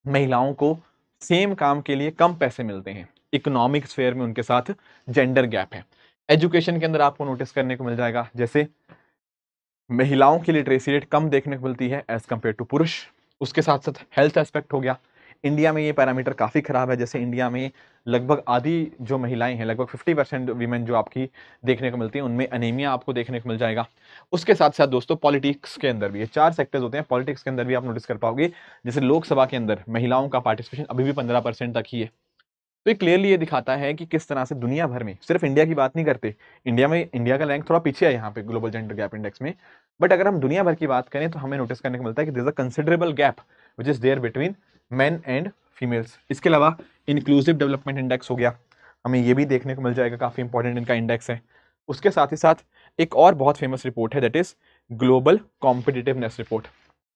महिलाओं को सेम काम के लिए कम पैसे मिलते हैं, इकोनॉमिक स्फेयर में उनके साथ जेंडर गैप है। एजुकेशन के अंदर आपको नोटिस करने को मिल जाएगा, जैसे महिलाओं की लिटरेसी रेट कम देखने को मिलती है एज कंपेयर टू पुरुष। उसके साथ साथ हेल्थ एस्पेक्ट हो गया, इंडिया में ये पैरामीटर काफ़ी खराब है। जैसे इंडिया में लगभग आधी जो महिलाएं हैं, लगभग 50% वीमेन जो आपकी देखने को मिलती है, उनमें अनीमिया आपको देखने को मिल जाएगा। उसके साथ साथ दोस्तों पॉलिटिक्स के अंदर भी ये 4 सेक्टर्स होते हैं, पॉलिटिक्स के अंदर भी आप नोटिस कर पाओगे, जैसे लोकसभा के अंदर महिलाओं का पार्टिसिपेशन अभी भी 15% तक ही है। तो ये क्लियरली ये दिखाता है कि किस तरह से दुनिया भर में, सिर्फ इंडिया की बात नहीं करते, इंडिया में इंडिया का रैंक थोड़ा पीछे है यहाँ पे ग्लोबल जेंडर गैप इंडेक्स में, बट अगर हम दुनिया भर की बात करें तो हमें नोटिस करने को मिलता है कि there is a considerable gap which is there between men and females. इसके अलावा इंक्लूसिव डेवलपमेंट इंडेक्स हो गया, हमें ये भी देखने को मिल जाएगा, काफ़ी इंपॉर्टेंट इनका इंडेक्स है। उसके साथ ही साथ एक और बहुत फेमस रिपोर्ट है, that is global competitiveness report,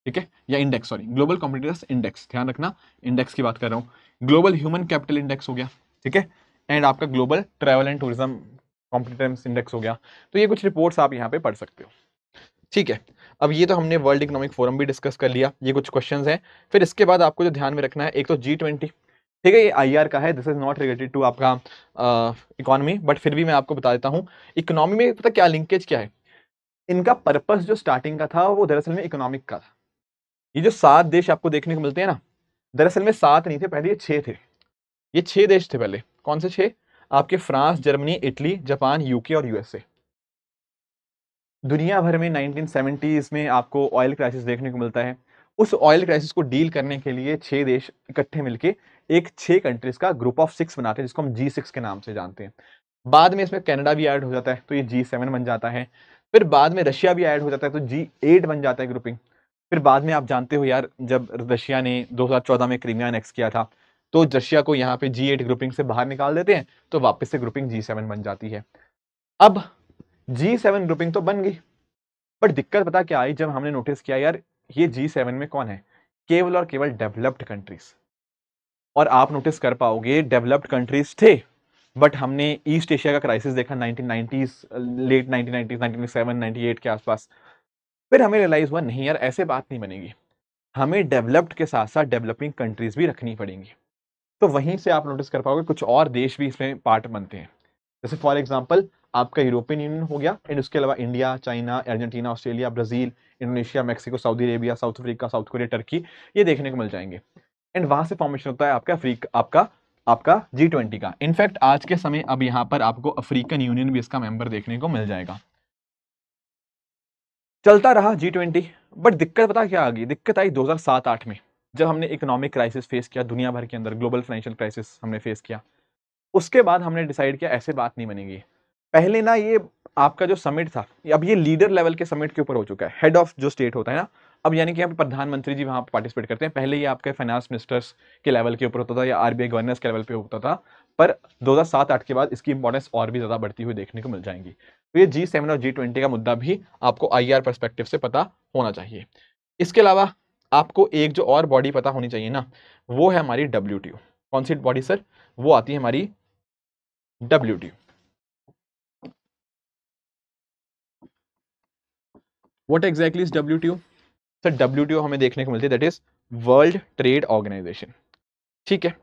ठीक है, या index, sorry, global competitiveness index, ध्यान रखना इंडेक्स की बात कर रहा हूँ। ग्लोबल ह्यूमन कैपिटल इंडेक्स हो गया, ठीक है, एंड आपका global travel and tourism competitiveness index हो गया। तो ये कुछ रिपोर्ट्स आप यहाँ पे पढ़ सकते हो, ठीक है। अब ये तो हमने वर्ल्ड इकोनॉमिक फोरम भी डिस्कस कर लिया, ये कुछ क्वेश्चंस हैं। फिर इसके बाद आपको जो ध्यान में रखना है, एक तो G20, ठीक है, ये IR का है, this is not related to आपका इकोनॉमी, बट फिर भी मैं आपको बता देता हूँ इकोनॉमी में पता क्या लिंकेज क्या है। इनका पर्पस जो स्टार्टिंग का था वो दरअसल में इकोनॉमिक का था। ये जो 7 देश आपको देखने को मिलते हैं ना, दरअसल में 7 नहीं थे, पहले ये 6 थे। ये 6 देश थे पहले। कौन से 6? आपके France, Germany, Italy, Japan, UK और यूएसए। दुनिया भर में 1970s में आपको ऑयल क्राइसिस देखने को मिलता है। उस ऑयल क्राइसिस को डील करने के लिए 6 देश इकट्ठे मिलके एक 6 कंट्रीज का ग्रुप ऑफ 6 बनाते हैं, जिसको हम G6 के नाम से जानते हैं। बाद में इसमें कनाडा भी ऐड हो जाता है तो ये G7 बन जाता है। फिर बाद में रशिया भी ऐड हो जाता है तो G8 बन जाता है ग्रुपिंग। फिर बाद में आप जानते हो यार, जब रशिया ने 2014 में क्रीमिया एनेक्स किया था, तो रशिया को यहाँ पे G8 ग्रुपिंग से बाहर निकाल देते हैं, तो वापस से ग्रुपिंग G7 बन जाती है। अब G7 ग्रुपिंग तो बन गई, बट दिक्कत पता क्या आई, जब हमने नोटिस किया यार ये G7 में कौन है, केवल और केवल डेवलप्ड कंट्रीज। और आप नोटिस कर पाओगे डेवलप्ड कंट्रीज थे, बट हमने ईस्ट एशिया का क्राइसिस देखा 1990s, लेट 1990s, 1997, 98 के आसपास। फिर हमें रियलाइज हुआ नहीं यार, ऐसे बात नहीं बनेगी, हमें डेवलप्ड के साथ साथ डेवलपिंग कंट्रीज भी रखनी पड़ेंगी। तो वहीं से आप नोटिस कर पाओगे कुछ और देश भी इसमें पार्ट बनते हैं। जैसे फॉर एग्जांपल आपका यूरोपियन यूनियन हो गया, एंड उसके अलावा India, China, Argentina, Australia, Brazil, Indonesia, Mexico, Saudi Arabia, south Africa, south Korea, Turkey, ये देखने को मिल जाएंगे। एंड वहां से फॉर्मेशन होता है आपका आपका G20 का। इनफैक्ट आज के समय अब यहाँ पर आपको अफ्रीकन यूनियन भी इसका मेंबर देखने को मिल जाएगा। चलता रहा G20, बट दिक्कत पता क्या आ गई? दिक्कत आई 2007-8 में, जब हमने इकोनॉमिक क्राइसिस फेस किया दुनिया भर के अंदर, ग्लोबल फाइनेंशियल क्राइसिस हमने फेस किया। उसके बाद हमने डिसाइड किया ऐसे बात नहीं बनेगी। पहले ना ये आपका जो समिट था, अब ये लीडर लेवल के समिट के ऊपर हो चुका है, हेड ऑफ जो स्टेट होता है ना, अब यानी कि यहाँ पे प्रधानमंत्री जी वहां पार्टिसिपेट करते हैं। पहले ये आपके फाइनेंस मिनिस्टर्स के लेवल के ऊपर होता था या RBI गवर्नर्स के लेवल पे होता था, पर 2007-8 के बाद इसकी इंपॉर्टेंस और भी ज्यादा बढ़ती हुई देखने को मिल जाएंगी। तो ये G7 और G20 का मुद्दा भी आपको IR पर्सपेक्टिव से पता होना चाहिए। इसके अलावा आपको एक जो और बॉडी पता होनी चाहिए ना, वो है हमारी WTO। कौन सी बॉडी सर? वो आती है हमारी WTO। What exactly is WTO? Sir WTO हमें देखने को मिलती है that is world trade organisation. ठीक है,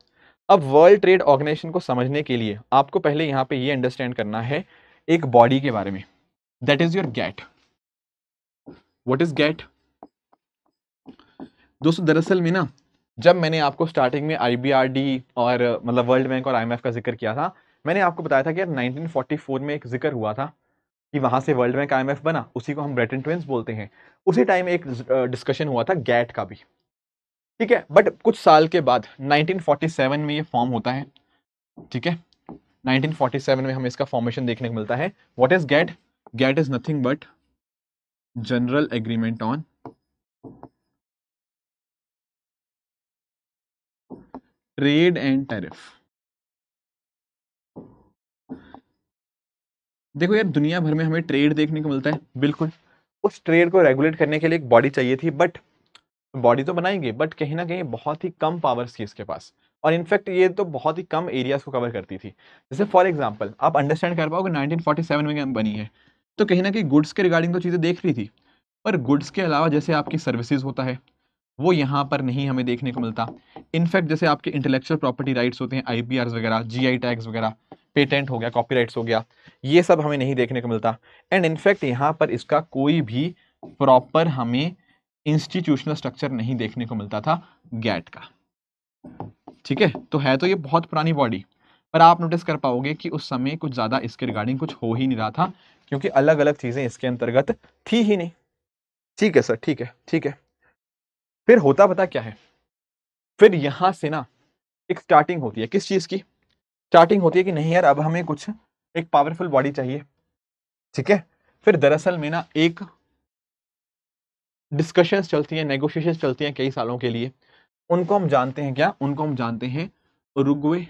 अब वर्ल्ड ट्रेड ऑर्गेनाइजेशन को समझने के लिए आपको पहले यहां पे ये अंडरस्टैंड करना है एक बॉडी के बारे में, that is your GATT। What is GATT? दोस्तों दरअसल में ना, जब मैंने आपको स्टार्टिंग में IBRD और मतलब वर्ल्ड बैंक और IMF का जिक्र किया था, मैंने आपको बताया था कि यार 1944 में एक जिक्र हुआ था कि वहां से वर्ल्ड बैंक IMF बना, उसी को हम ब्रेटन ट्विंस बोलते हैं। उसी टाइम एक डिस्कशन हुआ था GATT का भी। ठीक है, बट कुछ साल के बाद 1947 में ये फॉर्म होता है। ठीक है, 1947 में हमें इसका फॉर्मेशन देखने को मिलता है। What is GATT? GATT is nothing but general agreement on trade and tariff. देखो यार, दुनिया भर में हमें ट्रेड देखने को मिलता है, बिल्कुल। उस ट्रेड को रेगुलेट करने के लिए एक बॉडी चाहिए थी, बट बॉडी तो बनाएंगे, बट कहीं ना कहीं बहुत ही कम पावर्स थी इसके पास, और इनफैक्ट ये तो बहुत ही कम एरियाज को कवर करती थी। जैसे फॉर एग्जांपल आप अंडरस्टैंड कर पाओगे 1947 में बनी है, तो कहीं ना कहीं गुड्स के रिगार्डिंग तो चीज़ें देख रही थी, पर गुड्स के अलावा जैसे आपकी सर्विसेज होता है वो यहाँ पर नहीं हमें देखने को मिलता। इनफैक्ट जैसे आपके इंटेलेक्चुअल प्रॉपर्टी राइट्स होते हैं, IPRs वगैरह, GI टैग्स वगैरह, पेटेंट हो गया, कॉपीराइट्स हो गया, ये सब हमें नहीं देखने को मिलता। एंड इनफैक्ट यहाँ पर इसका कोई भी प्रॉपर हमें इंस्टीट्यूशनल स्ट्रक्चर नहीं देखने को मिलता था GATT का। ठीक है, तो है तो ये बहुत पुरानी बॉडी, पर आप नोटिस कर पाओगे कि उस समय कुछ ज्यादा इसके रिगार्डिंग कुछ हो ही नहीं रहा था, क्योंकि अलग अलग चीजें इसके अंतर्गत थी ही नहीं। ठीक है सर, ठीक है, ठीक है। फिर होता पता क्या है, फिर यहां से ना एक स्टार्टिंग होती है। किस चीज की स्टार्टिंग होती है कि नहीं यार, अब हमें कुछ एक पावरफुल बॉडी चाहिए। ठीक है, फिर दरअसल में ना एक डिस्कशंस चलती हैं, नेगोशिएशंस चलती हैं कई सालों के लिए। उनको हम जानते हैं क्या? उनको हम जानते हैं उरुग्वे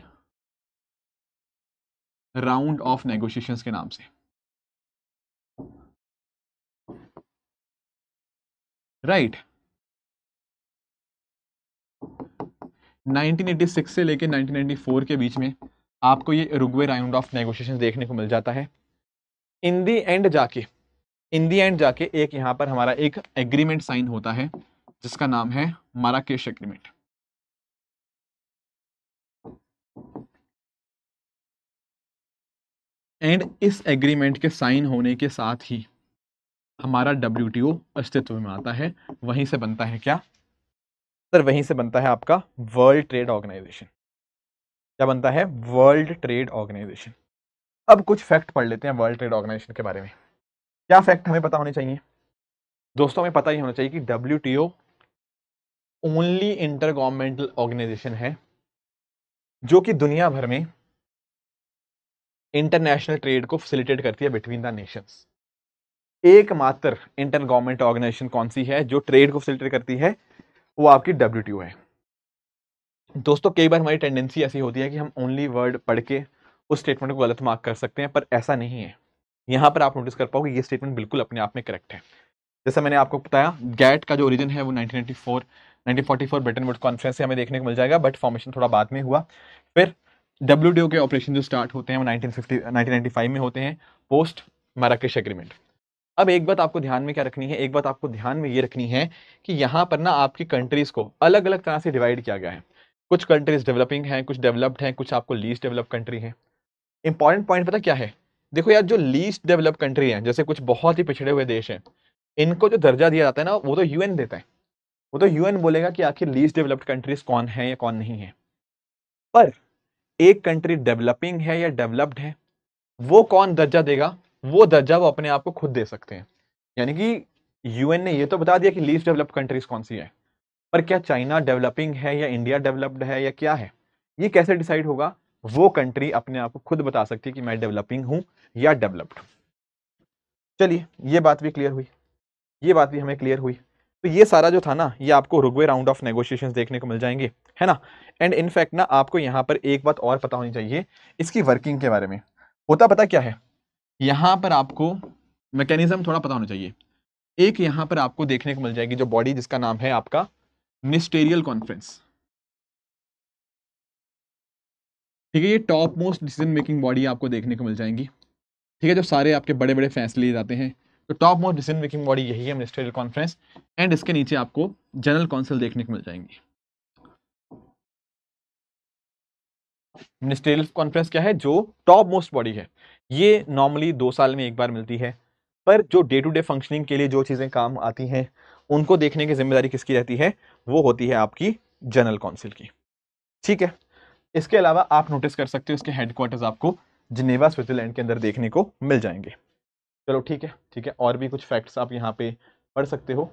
राउंड ऑफ नेगोशिएशंस के नाम से। राइट, 1986 से लेकर 1994 के बीच में आपको ये उरुग्वे राउंड ऑफ नेगोशिएशंस देखने को मिल जाता है। इन दी एंड जाके इन दी एंड जाके एक यहाँ पर हमारा एक एग्रीमेंट साइन होता है जिसका नाम है माराकेश एग्रीमेंट। एंड इस एग्रीमेंट के साइन होने के साथ ही हमारा WTO अस्तित्व में आता है। वहीं से बनता है क्या सर? वहीं से बनता है आपका वर्ल्ड ट्रेड ऑर्गेनाइजेशन। क्या बनता है? World trade organisation. अब कुछ फैक्ट पढ़ लेते हैं वर्ल्ड ट्रेड ऑर्गेनाइजेशन के बारे में। क्या फैक्ट हमें पता होने चाहिए दोस्तों? हमें पता ही होना चाहिए कि WTO only intergovernmental organisation है जो कि दुनिया भर में इंटरनेशनल ट्रेड को फैसिलिटेट करती है बिटवीन द नेशंस। एकमात्र इंटर गवर्नमेंट ऑर्गेनाइजेशन कौन सी है जो ट्रेड को फैसिलिटेट करती है? वो आपकी WTO है। दोस्तों कई बार हमारी टेंडेंसी ऐसी होती है कि हम ओनली वर्ड पढ़ के उस स्टेटमेंट को गलत मार्क कर सकते हैं, पर ऐसा नहीं है। यहां पर आप नोटिस कर पाओगे ये स्टेटमेंट बिल्कुल अपने आप में करेक्ट है। जैसा मैंने आपको बताया, गैट का जो ओरिजिन है वो 1944 ब्रिटेन वुड्स कॉन्फ्रेंस से हमें देखने को मिल जाएगा, बट फॉर्मेशन थोड़ा बाद में हुआ। फिर WTO के ऑपरेशन जो स्टार्ट होते हैं वो 1995 में होते हैं, पोस्ट माराकेश एग्रीमेंट। अब एक बात आपको ध्यान में क्या रखनी है? एक बात आपको ध्यान में ये रखनी है कि यहाँ पर ना आपकी कंट्रीज को अलग अलग तरह से डिवाइड किया गया है। कुछ कंट्रीज डेवलपिंग हैं, कुछ डेवलप्ड हैं, कुछ आपको लीस्ट डेवलप कंट्री हैं। इंपॉर्टेंट पॉइंट पता क्या है? देखो यार, जो लीस्ट डेवलप कंट्री है, जैसे कुछ बहुत ही पिछड़े हुए देश हैं, इनको जो दर्जा दिया जाता है ना, वो तो UN देता है। वो तो UN बोलेगा कि आखिर लीस्ट डेवलप्ड कंट्रीज कौन है या कौन नहीं है। पर एक कंट्री डेवलपिंग है या डेवलप्ड है, वो कौन दर्जा देगा? वो दर्जा वो अपने आप को खुद दे सकते हैं। यानी कि UN ने ये तो बता दिया कि लीस्ट डेवलप्ड कंट्रीज कौन सी है, पर क्या चाइना डेवलपिंग है या इंडिया डेवलप्ड है या क्या है, ये कैसे डिसाइड होगा? वो कंट्री अपने आप को खुद बता सकती है कि मैं डेवलपिंग हूं या डेवलप्ड। चलिए, ये बात भी क्लियर हुई, ये बात भी हमें क्लियर हुई। तो ये सारा जो था ना, ये आपको रुग्वे राउंड ऑफ नेगोशिएशंस देखने को मिल जाएंगे, है ना। एंड इनफैक्ट ना आपको यहाँ पर एक बात और पता होनी चाहिए इसकी वर्किंग के बारे में। होता पता क्या है? यहाँ पर आपको मैकेनिज्म थोड़ा पता होना चाहिए। एक यहाँ पर आपको देखने को मिल जाएगी जो बॉडी जिसका नाम है आपका मिनिस्टेरियल कॉन्फ्रेंस। ठीक है, ये top most decision making body आपको देखने को मिल जाएंगी। ठीक है, जो सारे आपके बड़े बड़े फैसले लिए जाते हैं, तो top most decision making body यही है, मिनिस्टेरियल कॉन्फ्रेंस। एंड इसके नीचे आपको जनरल काउंसिल देखने को मिल जाएंगी। मिनिस्टेरियल कॉन्फ्रेंस क्या है? जो टॉप मोस्ट बॉडी है, ये नॉर्मली 2 साल में एक बार मिलती है, पर जो डे टू डे फंक्शनिंग के लिए जो चीजें काम आती हैं उनको देखने की जिम्मेदारी किसकी रहती है? वो होती है आपकी जनरल काउंसिल की। ठीक है, इसके अलावा आप नोटिस कर सकते हो इसके हेडक्वार्टर्स आपको जिनेवा स्विट्जरलैंड के अंदर देखने को मिल जाएंगे। चलो ठीक है, ठीक है, और भी कुछ फैक्ट्स आप यहाँ पे पढ़ सकते हो।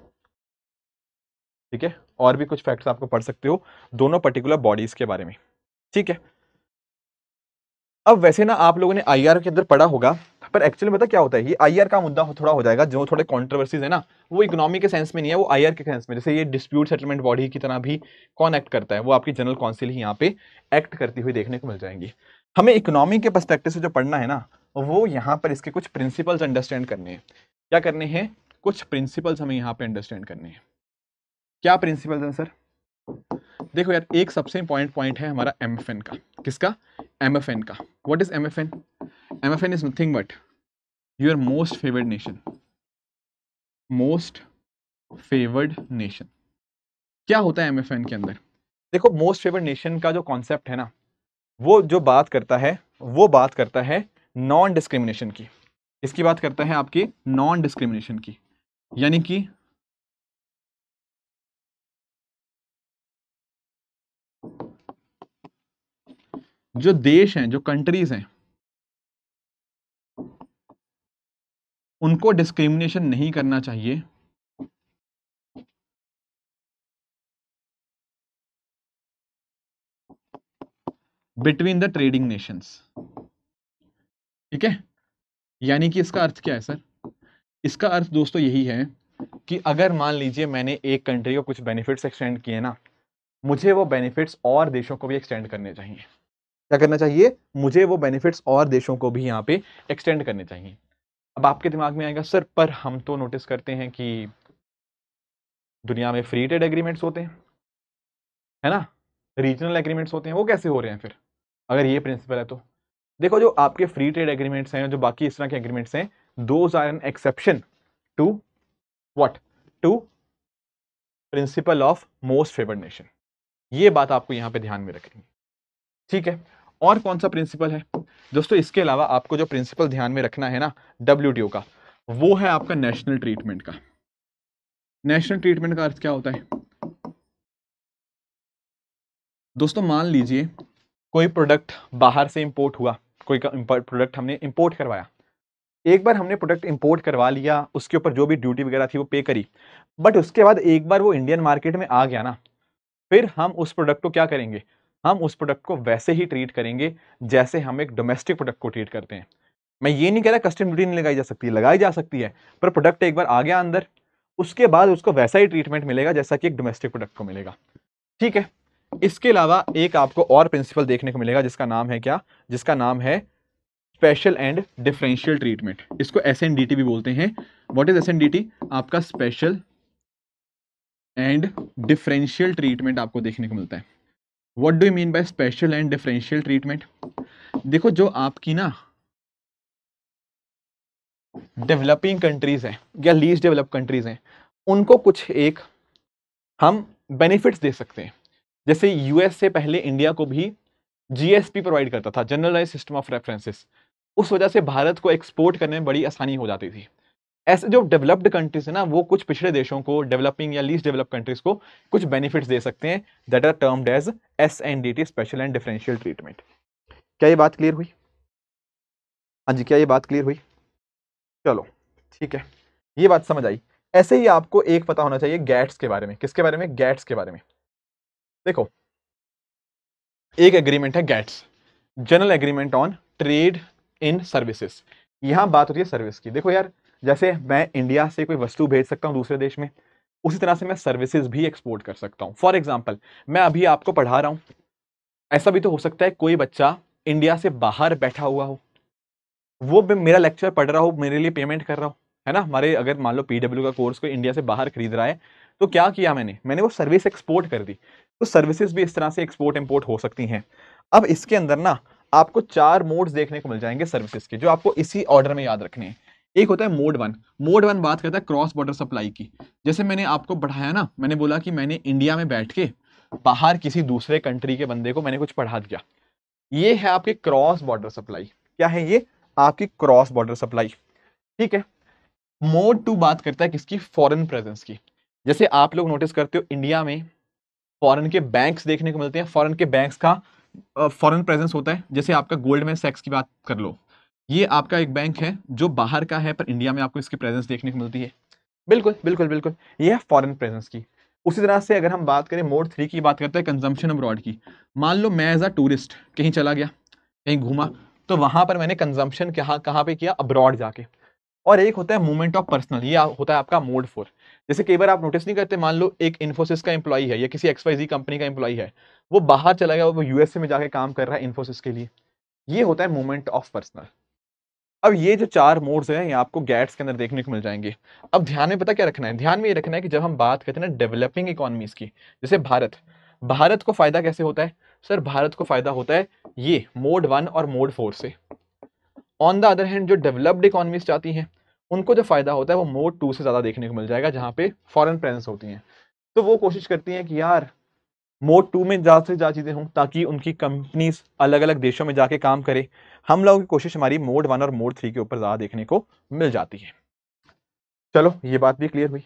ठीक है, और भी कुछ फैक्ट्स आपको पढ़ सकते हो दोनों पर्टिकुलर बॉडीज के बारे में। ठीक है, अब वैसे ना आप लोगों ने IR के अंदर पढ़ा होगा, पर एक्चुअली पता क्या होता है, ये IR का मुद्दा थोड़ा हो जाएगा, जो थोड़े कंट्रोवर्सीज है ना, वो इकोनॉमी के सेंस में नहीं है, वो IR के सेंस में। जैसे ये डिस्प्यूट सेटलमेंट बॉडी की तरह भी कौन एक्ट करता है? वो आपकी जनरल काउंसिल ही यहाँ पे एक्ट करती हुई देखने को मिल जाएंगी। हमें इकोनॉमी के पर्सपेक्टिव से जो पढ़ना है ना, वो यहाँ पर इसके कुछ प्रिंसिपल्स अंडरस्टैंड करने हैं। क्या करने हैं? कुछ प्रिंसिपल्स हमें यहाँ पे अंडरस्टैंड करने हैं। क्या प्रिंसिपल्स हैं सर? देखो यार, एक सबसे इंपॉर्टेंट पॉइंट है हमारा MFN का। किसका? MFN का। What is MFN? MFN is nothing but your most favoured nation. Most favoured nation क्या होता है MFN के अंदर? देखो, मोस्ट फेवर्ड नेशन का जो कॉन्सेप्ट है ना, वो जो बात करता है, वो बात करता है नॉन डिस्क्रिमिनेशन की। इसकी बात करता है आपकी नॉन डिस्क्रिमिनेशन की, यानी कि जो देश हैं, जो कंट्रीज हैं, उनको डिस्क्रिमिनेशन नहीं करना चाहिए बिटवीन द ट्रेडिंग नेशंस। ठीक है, यानी कि इसका अर्थ क्या है सर? इसका अर्थ दोस्तों यही है कि अगर मान लीजिए मैंने एक कंट्री को कुछ बेनिफिट्स एक्सटेंड किए ना, मुझे वो बेनिफिट्स और देशों को भी एक्सटेंड करने चाहिए। क्या करना चाहिए? मुझे वो बेनिफिट्स और देशों को भी यहाँ पे एक्सटेंड करने चाहिए। अब आपके दिमाग में आएगा, सर पर हम तो नोटिस करते हैं कि दुनिया में फ्री ट्रेड एग्रीमेंट्स होते हैं, है ना, रीजनल एग्रीमेंट्स होते हैं, वो कैसे हो रहे हैं फिर अगर ये प्रिंसिपल है तो? देखो, जो आपके फ्री ट्रेड एग्रीमेंट्स हैं, जो बाकी इस तरह के एग्रीमेंट्स हैं, those are an exception to what, to principle of most favoured nation. ये बात आपको यहां पे ध्यान में रखनी है, ठीक है। और कौन सा प्रिंसिपल है दोस्तों, इसके अलावा आपको जो प्रिंसिपल ध्यान में रखना है ना WTO का, वो है आपका नेशनल ट्रीटमेंट का। नेशनल ट्रीटमेंट का अर्थ क्या होता है दोस्तों, मान लीजिए कोई प्रोडक्ट बाहर से इंपोर्ट हुआ, कोई प्रोडक्ट हमने इंपोर्ट करवाया, एक बार हमने प्रोडक्ट इंपोर्ट करवा लिया, उसके ऊपर जो भी ड्यूटी वगैरह थी वो पे करी, बट उसके बाद एक बार वो इंडियन मार्केट में आ गया ना, फिर हम उस प्रोडक्ट को क्या करेंगे, हम उस प्रोडक्ट को वैसे ही ट्रीट करेंगे जैसे हम एक डोमेस्टिक प्रोडक्ट को ट्रीट करते हैं। मैं ये नहीं कह रहा कस्टम ड्यूटी नहीं लगाई जा सकती, लगाई जा सकती है, पर प्रोडक्ट एक बार आ गया अंदर, उसके बाद उसको वैसा ही ट्रीटमेंट मिलेगा जैसा कि एक डोमेस्टिक प्रोडक्ट को मिलेगा, ठीक है। इसके अलावा एक आपको और प्रिंसिपल देखने को मिलेगा जिसका नाम है क्या, जिसका नाम है स्पेशल एंड डिफरेंशियल ट्रीटमेंट। इसको SNDT भी बोलते हैं। What is SNDT? आपका स्पेशल एंड डिफरेंशियल ट्रीटमेंट आपको देखने को मिलता है। What do you mean by special and differential treatment? देखो जो आपकी ना डेवलपिंग कंट्रीज हैं या लीस्ट डेवलप कंट्रीज हैं, उनको कुछ एक हम बेनिफिट्स दे सकते हैं। जैसे US से पहले इंडिया को भी GSP प्रोवाइड करता था, जनरलाइज सिस्टम ऑफ रेफरेंसेस, उस वजह से भारत को एक्सपोर्ट करने में बड़ी आसानी हो जाती थी। ऐसे जो डेवलप्ड कंट्रीज है ना, वो कुछ पिछड़े देशों को, डेवलपिंग या लीस्ट डेवलप कंट्रीज को कुछ बेनिफिट्स दे सकते हैं, that are termed as SNDT, special and differential treatment. क्या ये बात क्लियर हुई? हाँ जी, क्या ये बात क्लियर हुई? चलो ठीक है, ये बात समझ आई। ऐसे ही आपको एक पता होना चाहिए गैट्स के बारे में। किसके बारे में? गैट्स के बारे में। देखो एक एग्रीमेंट है gets, general agreement on trade in services. यहां बात होती है सर्विस की। देखो यार, जैसे मैं इंडिया से कोई वस्तु भेज सकता हूं दूसरे देश में, उसी तरह से मैं सर्विसेज भी एक्सपोर्ट कर सकता हूं। फॉर एग्जांपल, मैं अभी आपको पढ़ा रहा हूं, ऐसा भी तो हो सकता है कोई बच्चा इंडिया से बाहर बैठा हुआ हो, वो भी मेरा लेक्चर पढ़ रहा हो, मेरे लिए पेमेंट कर रहा हो, है ना। हमारे अगर मान लो PW का कोर्स कोई इंडिया से बाहर खरीद रहा है, तो क्या किया मैंने वो सर्विस एक्सपोर्ट कर दी। तो सर्विसेज भी इस तरह से एक्सपोर्ट इंपोर्ट हो सकती हैं। अब इसके अंदर ना आपको 4 मोड्स देखने को मिल जाएंगे सर्विसेज के, जो आपको इसी ऑर्डर में याद रखने हैं। एक होता है मोड 1। मोड 1 बात करता है क्रॉस बॉर्डर सप्लाई की। जैसे मैंने आपको बढ़ाया ना, मैंने बोला कि मैंने इंडिया में बैठ के बाहर किसी दूसरे कंट्री के बंदे को मैंने कुछ पढ़ा दिया, ये है आपकी क्रॉस बॉर्डर सप्लाई। क्या है ये? आपकी क्रॉस बॉर्डर सप्लाई, ठीक है। मोड 2 बात करता है किसकी? फॉरेन प्रेजेंस की। जैसे आप लोग नोटिस करते हो इंडिया में फॉरेन के बैंक्स देखने को मिलते हैं, फॉरेन के बैंक्स का फॉरेन प्रेजेंस होता है। जैसे आपका गोल्डमैन सैक्स की बात कर लो, ये आपका एक बैंक है जो बाहर का है, पर इंडिया में आपको इसकी प्रेजेंस देखने को मिलती है। बिल्कुल बिल्कुल बिल्कुल, ये है फॉरेन प्रेजेंस की। उसी तरह से अगर हम बात करें मोड 3 की, बात करते हैं कंजम्पशन अब्रॉड की। मान लो मैं एज अ टूरिस्ट कहीं चला गया, कहीं घूमा, तो वहां पर मैंने कंजम्पशन कहाँ कहाँ पे किया? अब्रॉड जाके। और एक होता है मूवमेंट ऑफ पर्सनल, ये होता है आपका मोड 4। जैसे कई बार आप नोटिस नहीं करते, मान लो एक इन्फोसिस का एम्प्लॉई है या किसी XYZ कंपनी का एम्प्लॉई है, वो बाहर चला गया, वो USA में जाके काम कर रहा है इन्फोसिस के लिए, ये होता है मूवमेंट ऑफ पर्सनल। अब ये जो 4 मोड्स हैं, ये आपको गैट्स के अंदर देखने को मिल जाएंगे। अब ध्यान में पता क्या रखना है? ध्यान में ये रखना है कि जब हम बात करते हैं ना डेवलपिंग इकोनॉमीज की, जैसे भारत, भारत को फायदा कैसे होता है? सर भारत को फायदा होता है ये मोड 1 और मोड 4 से। ऑन द अदर हैंड जो डेवलप्ड इकोनॉमीज चाहती हैं, उनको जो फायदा होता है वो मोड 2 से ज्यादा देखने को मिल जाएगा, जहां पे फॉरेन प्रेजेंस होती हैं। तो वो कोशिश करती हैं कि यार मोड 2 में ज्यादा से ज्यादा चीजें हों, ताकि उनकी कंपनीज अलग अलग देशों में जाके काम करे। हम लोगों की कोशिश हमारी मोड 1 और मोड 3 के ऊपर ज्यादा देखने को मिल जाती है। चलो ये बात भी क्लियर हुई।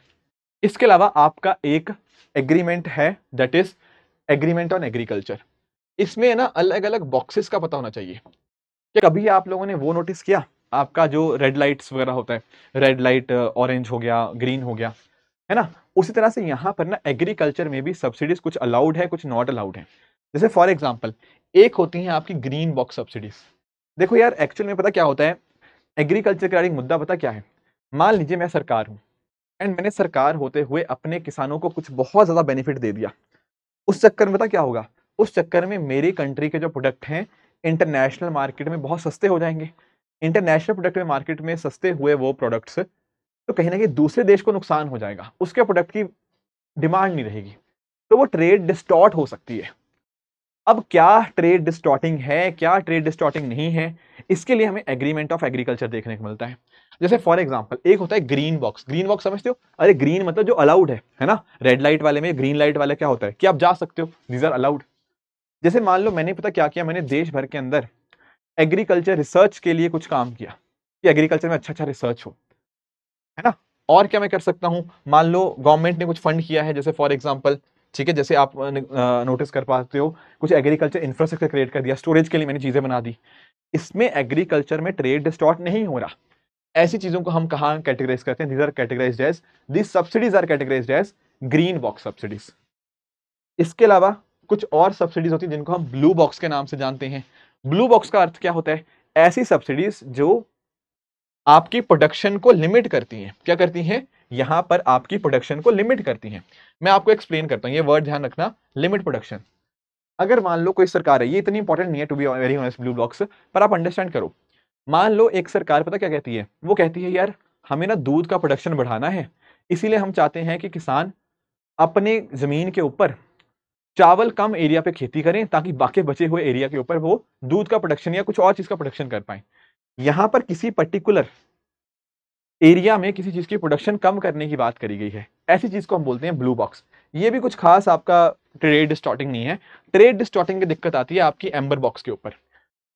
इसके अलावा आपका एक एग्रीमेंट है, that is agreement on agriculture. इसमें ना अलग अलग बॉक्सेस का पता होना चाहिए। क्या कभी आप लोगों ने वो नोटिस किया, आपका जो रेड लाइट्स वगैरह होता है, रेड लाइट ऑरेंज हो गया, ग्रीन हो गया, है ना, उसी तरह से यहाँ पर ना एग्रीकल्चर में भी सब्सिडीज कुछ अलाउड है, कुछ नॉट अलाउड है। जैसे फॉर एग्जांपल एक होती है आपकी ग्रीन बॉक्स सब्सिडीज। देखो यार एक्चुअल में पता क्या होता है, एग्रीकल्चर का मुद्दा पता क्या है? मान लीजिए मैं सरकार हूँ, एंड मैंने सरकार होते हुए अपने किसानों को कुछ बहुत ज्यादा बेनिफिट दे दिया। उस चक्कर में पता क्या होगा? उस चक्कर में मेरी कंट्री के जो प्रोडक्ट हैं इंटरनेशनल मार्केट में बहुत सस्ते हो जाएंगे। इंटरनेशनल प्रोडक्ट में मार्केट में सस्ते हुए वो प्रोडक्ट्स, तो कहीं ना कहीं दूसरे देश को नुकसान हो जाएगा, उसके प्रोडक्ट की डिमांड नहीं रहेगी, तो वो ट्रेड डिस्टॉर्ट हो सकती है। अब क्या ट्रेड डिस्टॉर्टिंग है, क्या ट्रेड डिस्टॉर्टिंग नहीं है, इसके लिए हमें एग्रीमेंट ऑफ एग्रीकल्चर देखने को मिलता है। जैसे फॉर एग्जांपल एक होता है ग्रीन बॉक्स। ग्रीन बॉक्स समझते हो? अरे ग्रीन मतलब जो अलाउड है ना। रेड लाइट वाले में, ग्रीन लाइट वाले क्या होता है कि आप जा सकते हो, दीज आर अलाउड। जैसे मान लो मैंने पता क्या किया, मैंने देश भर के अंदर एग्रीकल्चर रिसर्च के लिए कुछ काम किया कि एग्रीकल्चर में अच्छा अच्छा रिसर्च हो, है ना। और क्या मैं कर सकता हूं, मान लो गवर्नमेंट ने कुछ फंड किया है, जैसे फॉर एग्जांपल, ठीक है, जैसे आप नोटिस कर पाते हो, कुछ एग्रीकल्चर इंफ्रास्ट्रक्चर क्रिएट कर दिया, स्टोरेज के लिए मैंने चीजें बना दी। इसमें एग्रीकल्चर में ट्रेड डिस्टॉर्ट नहीं हो रहा। ऐसी चीजों को हम कहां कैटेगराइज करते हैं, these are categorised as, this subsidies are categorised as green box subsidies. इसके अलावा कुछ और सब्सिडीज होती हैं जिनको हम ब्लू बॉक्स के नाम से जानते हैं। ब्लू बॉक्स का अर्थ क्या होता है, ऐसी सब्सिडीज जो आपकी प्रोडक्शन को लिमिट करती हैं। क्या करती हैं, यहां पर आपकी प्रोडक्शन को लिमिट करती हैं। मैं आपको एक्सप्लेन करता हूं, ये वर्ड ध्यान रखना, लिमिट प्रोडक्शन। अगर मान लो कोई सरकार है, ये इतनी इंपॉर्टेंट नहीं है to be very honest blue box, पर आप अंडरस्टैंड करो। मान लो एक सरकार पता क्या कहती है, वो कहती है यार हमें ना दूध का प्रोडक्शन बढ़ाना है, इसीलिए हम चाहते हैं कि किसान अपने जमीन के ऊपर चावल कम एरिया पे खेती करें ताकि बाकी बचे हुए एरिया के ऊपर वो दूध का प्रोडक्शन या कुछ और चीज का प्रोडक्शन कर पाए। यहां पर किसी पर्टिकुलर एरिया में किसी चीज की प्रोडक्शन कम करने की बात करी गई है, ऐसी चीज को हम बोलते हैं ब्लू बॉक्स। ये भी कुछ खास आपका ट्रेड डिस्टॉर्टिंग नहीं है। ट्रेड डिस्टॉर्टिंग की दिक्कत आती है आपकी एम्बर बॉक्स के ऊपर।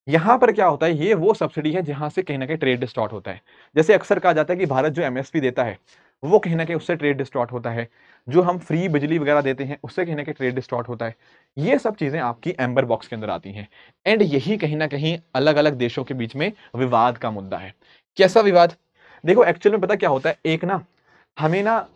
यहां पर क्या होता है, ये वो सब्सिडी है जहां से कहीं ना कहीं ट्रेड डिस्टॉर्ट होता है। जैसे अक्सर कहा जाता है कि भारत जो एमएसपी देता है वो कहीं ना कहीं उससे ट्रेड डिस्टॉर्ट होता है, जो हम फ्री बिजली वगैरह देते हैं उससे कहीं ना कहीं ट्रेड डिस्टॉर्ट होता है। ये सब चीजें आपकी एम्बर बॉक्स के अंदर आती हैं। एंड यही कहीं ना कहीं अलग अलग देशों के बीच में विवाद का मुद्दा है। कैसा विवाद, देखो एक्चुअल में पता क्या होता है, एक ना हमें ना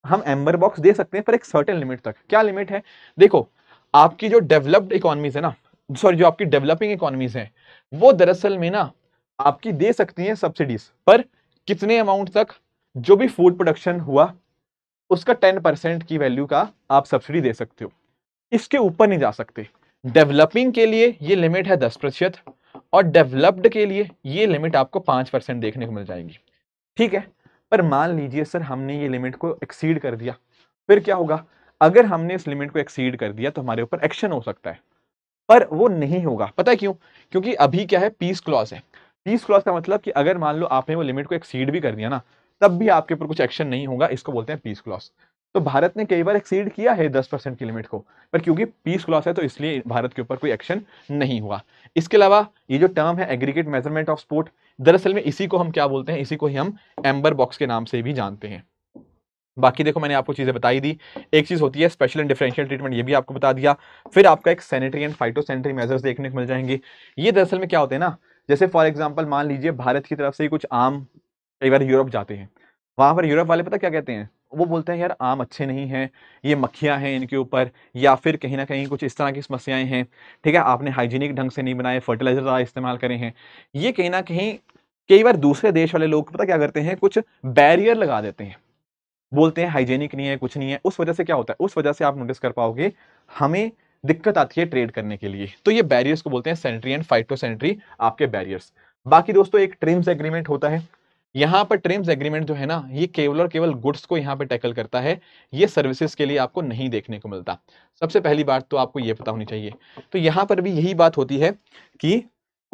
हम एम्बर बॉक्स दे सकते हैं पर एक सर्टेन लिमिट तक। क्या लिमिट है, देखो आपकी जो डेवलप्ड इकोनॉमीज है ना, सॉरी जो आपकी डेवलपिंग इकोनॉमीज है, वो दरअसल में ना आपकी दे सकती हैं सब्सिडीज, पर कितने अमाउंट तक, जो भी फूड प्रोडक्शन हुआ उसका 10% की वैल्यू का आप सब्सिडी दे सकते हो, इसके ऊपर नहीं जा सकते। डेवलपिंग के लिए ये लिमिट है 10% और डेवलप्ड के लिए ये लिमिट आपको 5% देखने को मिल जाएगी, ठीक है। पर मान लीजिए सर हमने ये लिमिट को एक्सीड कर दिया, फिर क्या होगा, अगर हमने इस लिमिट को एक्सीड कर दिया तो हमारे ऊपर एक्शन हो सकता है, पर वो नहीं होगा। पता है क्यों, क्योंकि अभी क्या है, पीस क्लॉज है। पीस क्लॉज का मतलब कि अगर मान लो आपने वो लिमिट को एक्सीड भी कर दिया ना, तब भी आपके ऊपर कुछ एक्शन नहीं होगा, इसको बोलते हैं पीस क्लॉज। तो भारत ने कई बार एक्सीड किया है 10% की लिमिट को, पर क्योंकि पीस क्लॉज है तो इसलिए भारत के ऊपर कोई एक्शन नहीं हुआ। इसके अलावा ये जो टर्म है एग्रीगेट मेजरमेंट ऑफ सपोर्ट, दरअसल में इसी को हम क्या बोलते हैं, इसी को ही हम एम्बर बॉक्स के नाम से भी जानते हैं। बाकी देखो मैंने आपको चीजें बताई दी। एक चीज होती है स्पेशल एंड डिफरेंशियल ट्रीटमेंट, ये भी आपको बता दिया। फिर आपका एक सैनिटरी एंड फाइटोसैनिटरी मेजर्स देखने को मिल जाएंगे। ये दरअसल में क्या होते हैं ना, जैसे फॉर एग्जांपल मान लीजिए भारत की तरफ से ही कुछ आम कई बार यूरोप जाते हैं, वहां पर यूरोप वाले पता क्या कहते हैं, वो बोलते हैं यार आम अच्छे नहीं हैं, ये मक्खियां हैं इनके ऊपर, या फिर कहीं ना कहीं कुछ इस तरह की समस्याएं हैं, ठीक है, आपने हाइजीनिक ढंग से नहीं बनाए, फर्टिलाइजर ज़्यादा इस्तेमाल करे हैं। ये कहीं ना कहीं कई बार दूसरे देश वाले लोग पता क्या करते हैं, कुछ बैरियर लगा देते हैं, बोलते हैं हाइजेनिक नहीं है, कुछ नहीं है। उस वजह से क्या होता है, उस वजह से आप नोटिस कर पाओगे हमें दिक्कत आती है ट्रेड करने के लिए। तो ये बैरियर्स को बोलते हैं सैनिटरी एंड फाइटोसैनिटरी आपके बैरियर्स। बाकी दोस्तों एक ट्रिम्स एग्रीमेंट होता है। यहां पर ट्रिम्स एग्रीमेंट जो है ना, ये केवल और केवल गुड्स को यहां पे टैकल करता है, ये सर्विसेज के लिए आपको नहीं देखने को मिलता। सबसे पहली बात तो आपको ये पता होनी चाहिए। तो यहां पर भी यही बात होती है कि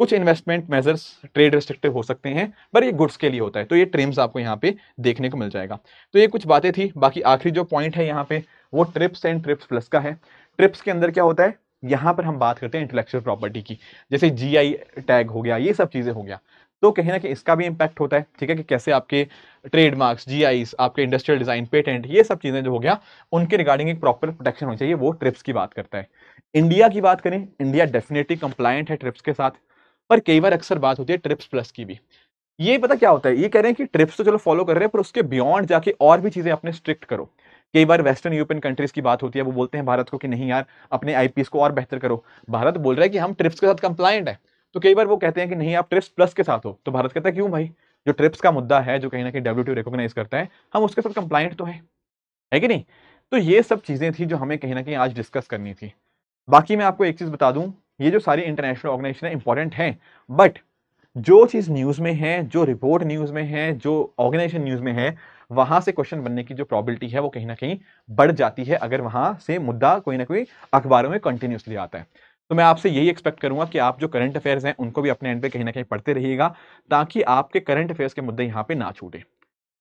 कुछ इन्वेस्टमेंट मेजर्स ट्रेड रिस्ट्रिक्टिव हो सकते हैं, पर ये गुड्स के लिए होता है, तो ये ट्रिम्स आपको यहाँ पे देखने को मिल जाएगा। तो ये कुछ बातें थी। बाकी आखिरी जो पॉइंट है यहाँ पे वो ट्रिप्स एंड ट्रिप्स प्लस का है। ट्रिप्स के अंदर क्या होता है, यहाँ पर हम बात करते हैं इंटेलेक्चुअल प्रॉपर्टी की, जैसे जीआई टैग हो गया, ये सब चीजें हो गया। तो कहीं ना कहीं इसका भी इंपैक्ट होता है, ठीक है, कि कैसे आपके ट्रेडमार्क्स, जीआईस, आपके इंडस्ट्रियल डिजाइन, पेटेंट, ये सब चीजें जो हो गया उनके रिगार्डिंग एक प्रॉपर प्रोटेक्शन होनी चाहिए, वो ट्रिप्स की बात करता है। इंडिया की बात करें, इंडिया डेफिनेटली कंप्लायंट है ट्रिप्स के साथ, पर कई बार अक्सर बात होती है ट्रिप्स प्लस की भी। ये पता क्या होता है, ये कह रहे हैं कि ट्रिप्स तो चलो फॉलो कर रहे हैं, पर उसके बियॉन्ड जाके और भी चीजें अपने स्ट्रिक्ट करो। कई बार वेस्टर्न यूरोपियन कंट्रीज की बात होती है, वो बोलते हैं भारत को कि नहीं यार अपने आईपीएस को और बेहतर करो। भारत बोल रहा है कि हम ट्रिप्स के साथ कंप्लायंट है, तो कई बार वो कहते हैं कि नहीं आप ट्रिप्स प्लस के साथ हो, तो भारत कहता है क्यों भाई, जो ट्रिप्स का मुद्दा है, जो कहीं ना कहीं डब्ल्यूटीओ रिकॉग्नाइज करता है, हम उसके साथ कंप्लायंट तो है कि नहीं। तो ये सब चीजें थी जो हमें कहीं ना कहीं आज डिस्कस करनी थी। बाकी मैं आपको एक चीज बता दूं, ये जो सारी इंटरनेशनल ऑर्गेनाइजेशन है इंपॉर्टेंट है, बट जो चीज न्यूज में है, जो रिपोर्ट न्यूज में है, जो ऑर्गेनाइजेशन न्यूज में है, वहां से क्वेश्चन बनने की जो प्रोबेबिलिटी है वो कहीं ना कहीं बढ़ जाती है, अगर वहां से मुद्दा कोई ना कोई अखबारों में कंटिन्यूसली आता है। तो मैं आपसे यही एक्सपेक्ट करूंगा कि आप जो करंट अफेयर्स हैं उनको भी अपने एंड पे कहीं ना कहीं पढ़ते रहिएगा, ताकि आपके करंट अफेयर्स के मुद्दे यहाँ पे ना छूटे।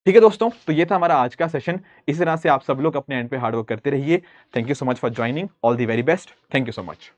ठीक है दोस्तों, तो ये था हमारा आज का सेशन। इस तरह से आप सब लोग अपने एंड पे हार्ड वर्क करते रहिए। Thank you so much for joining. All the very best. Thank you so much.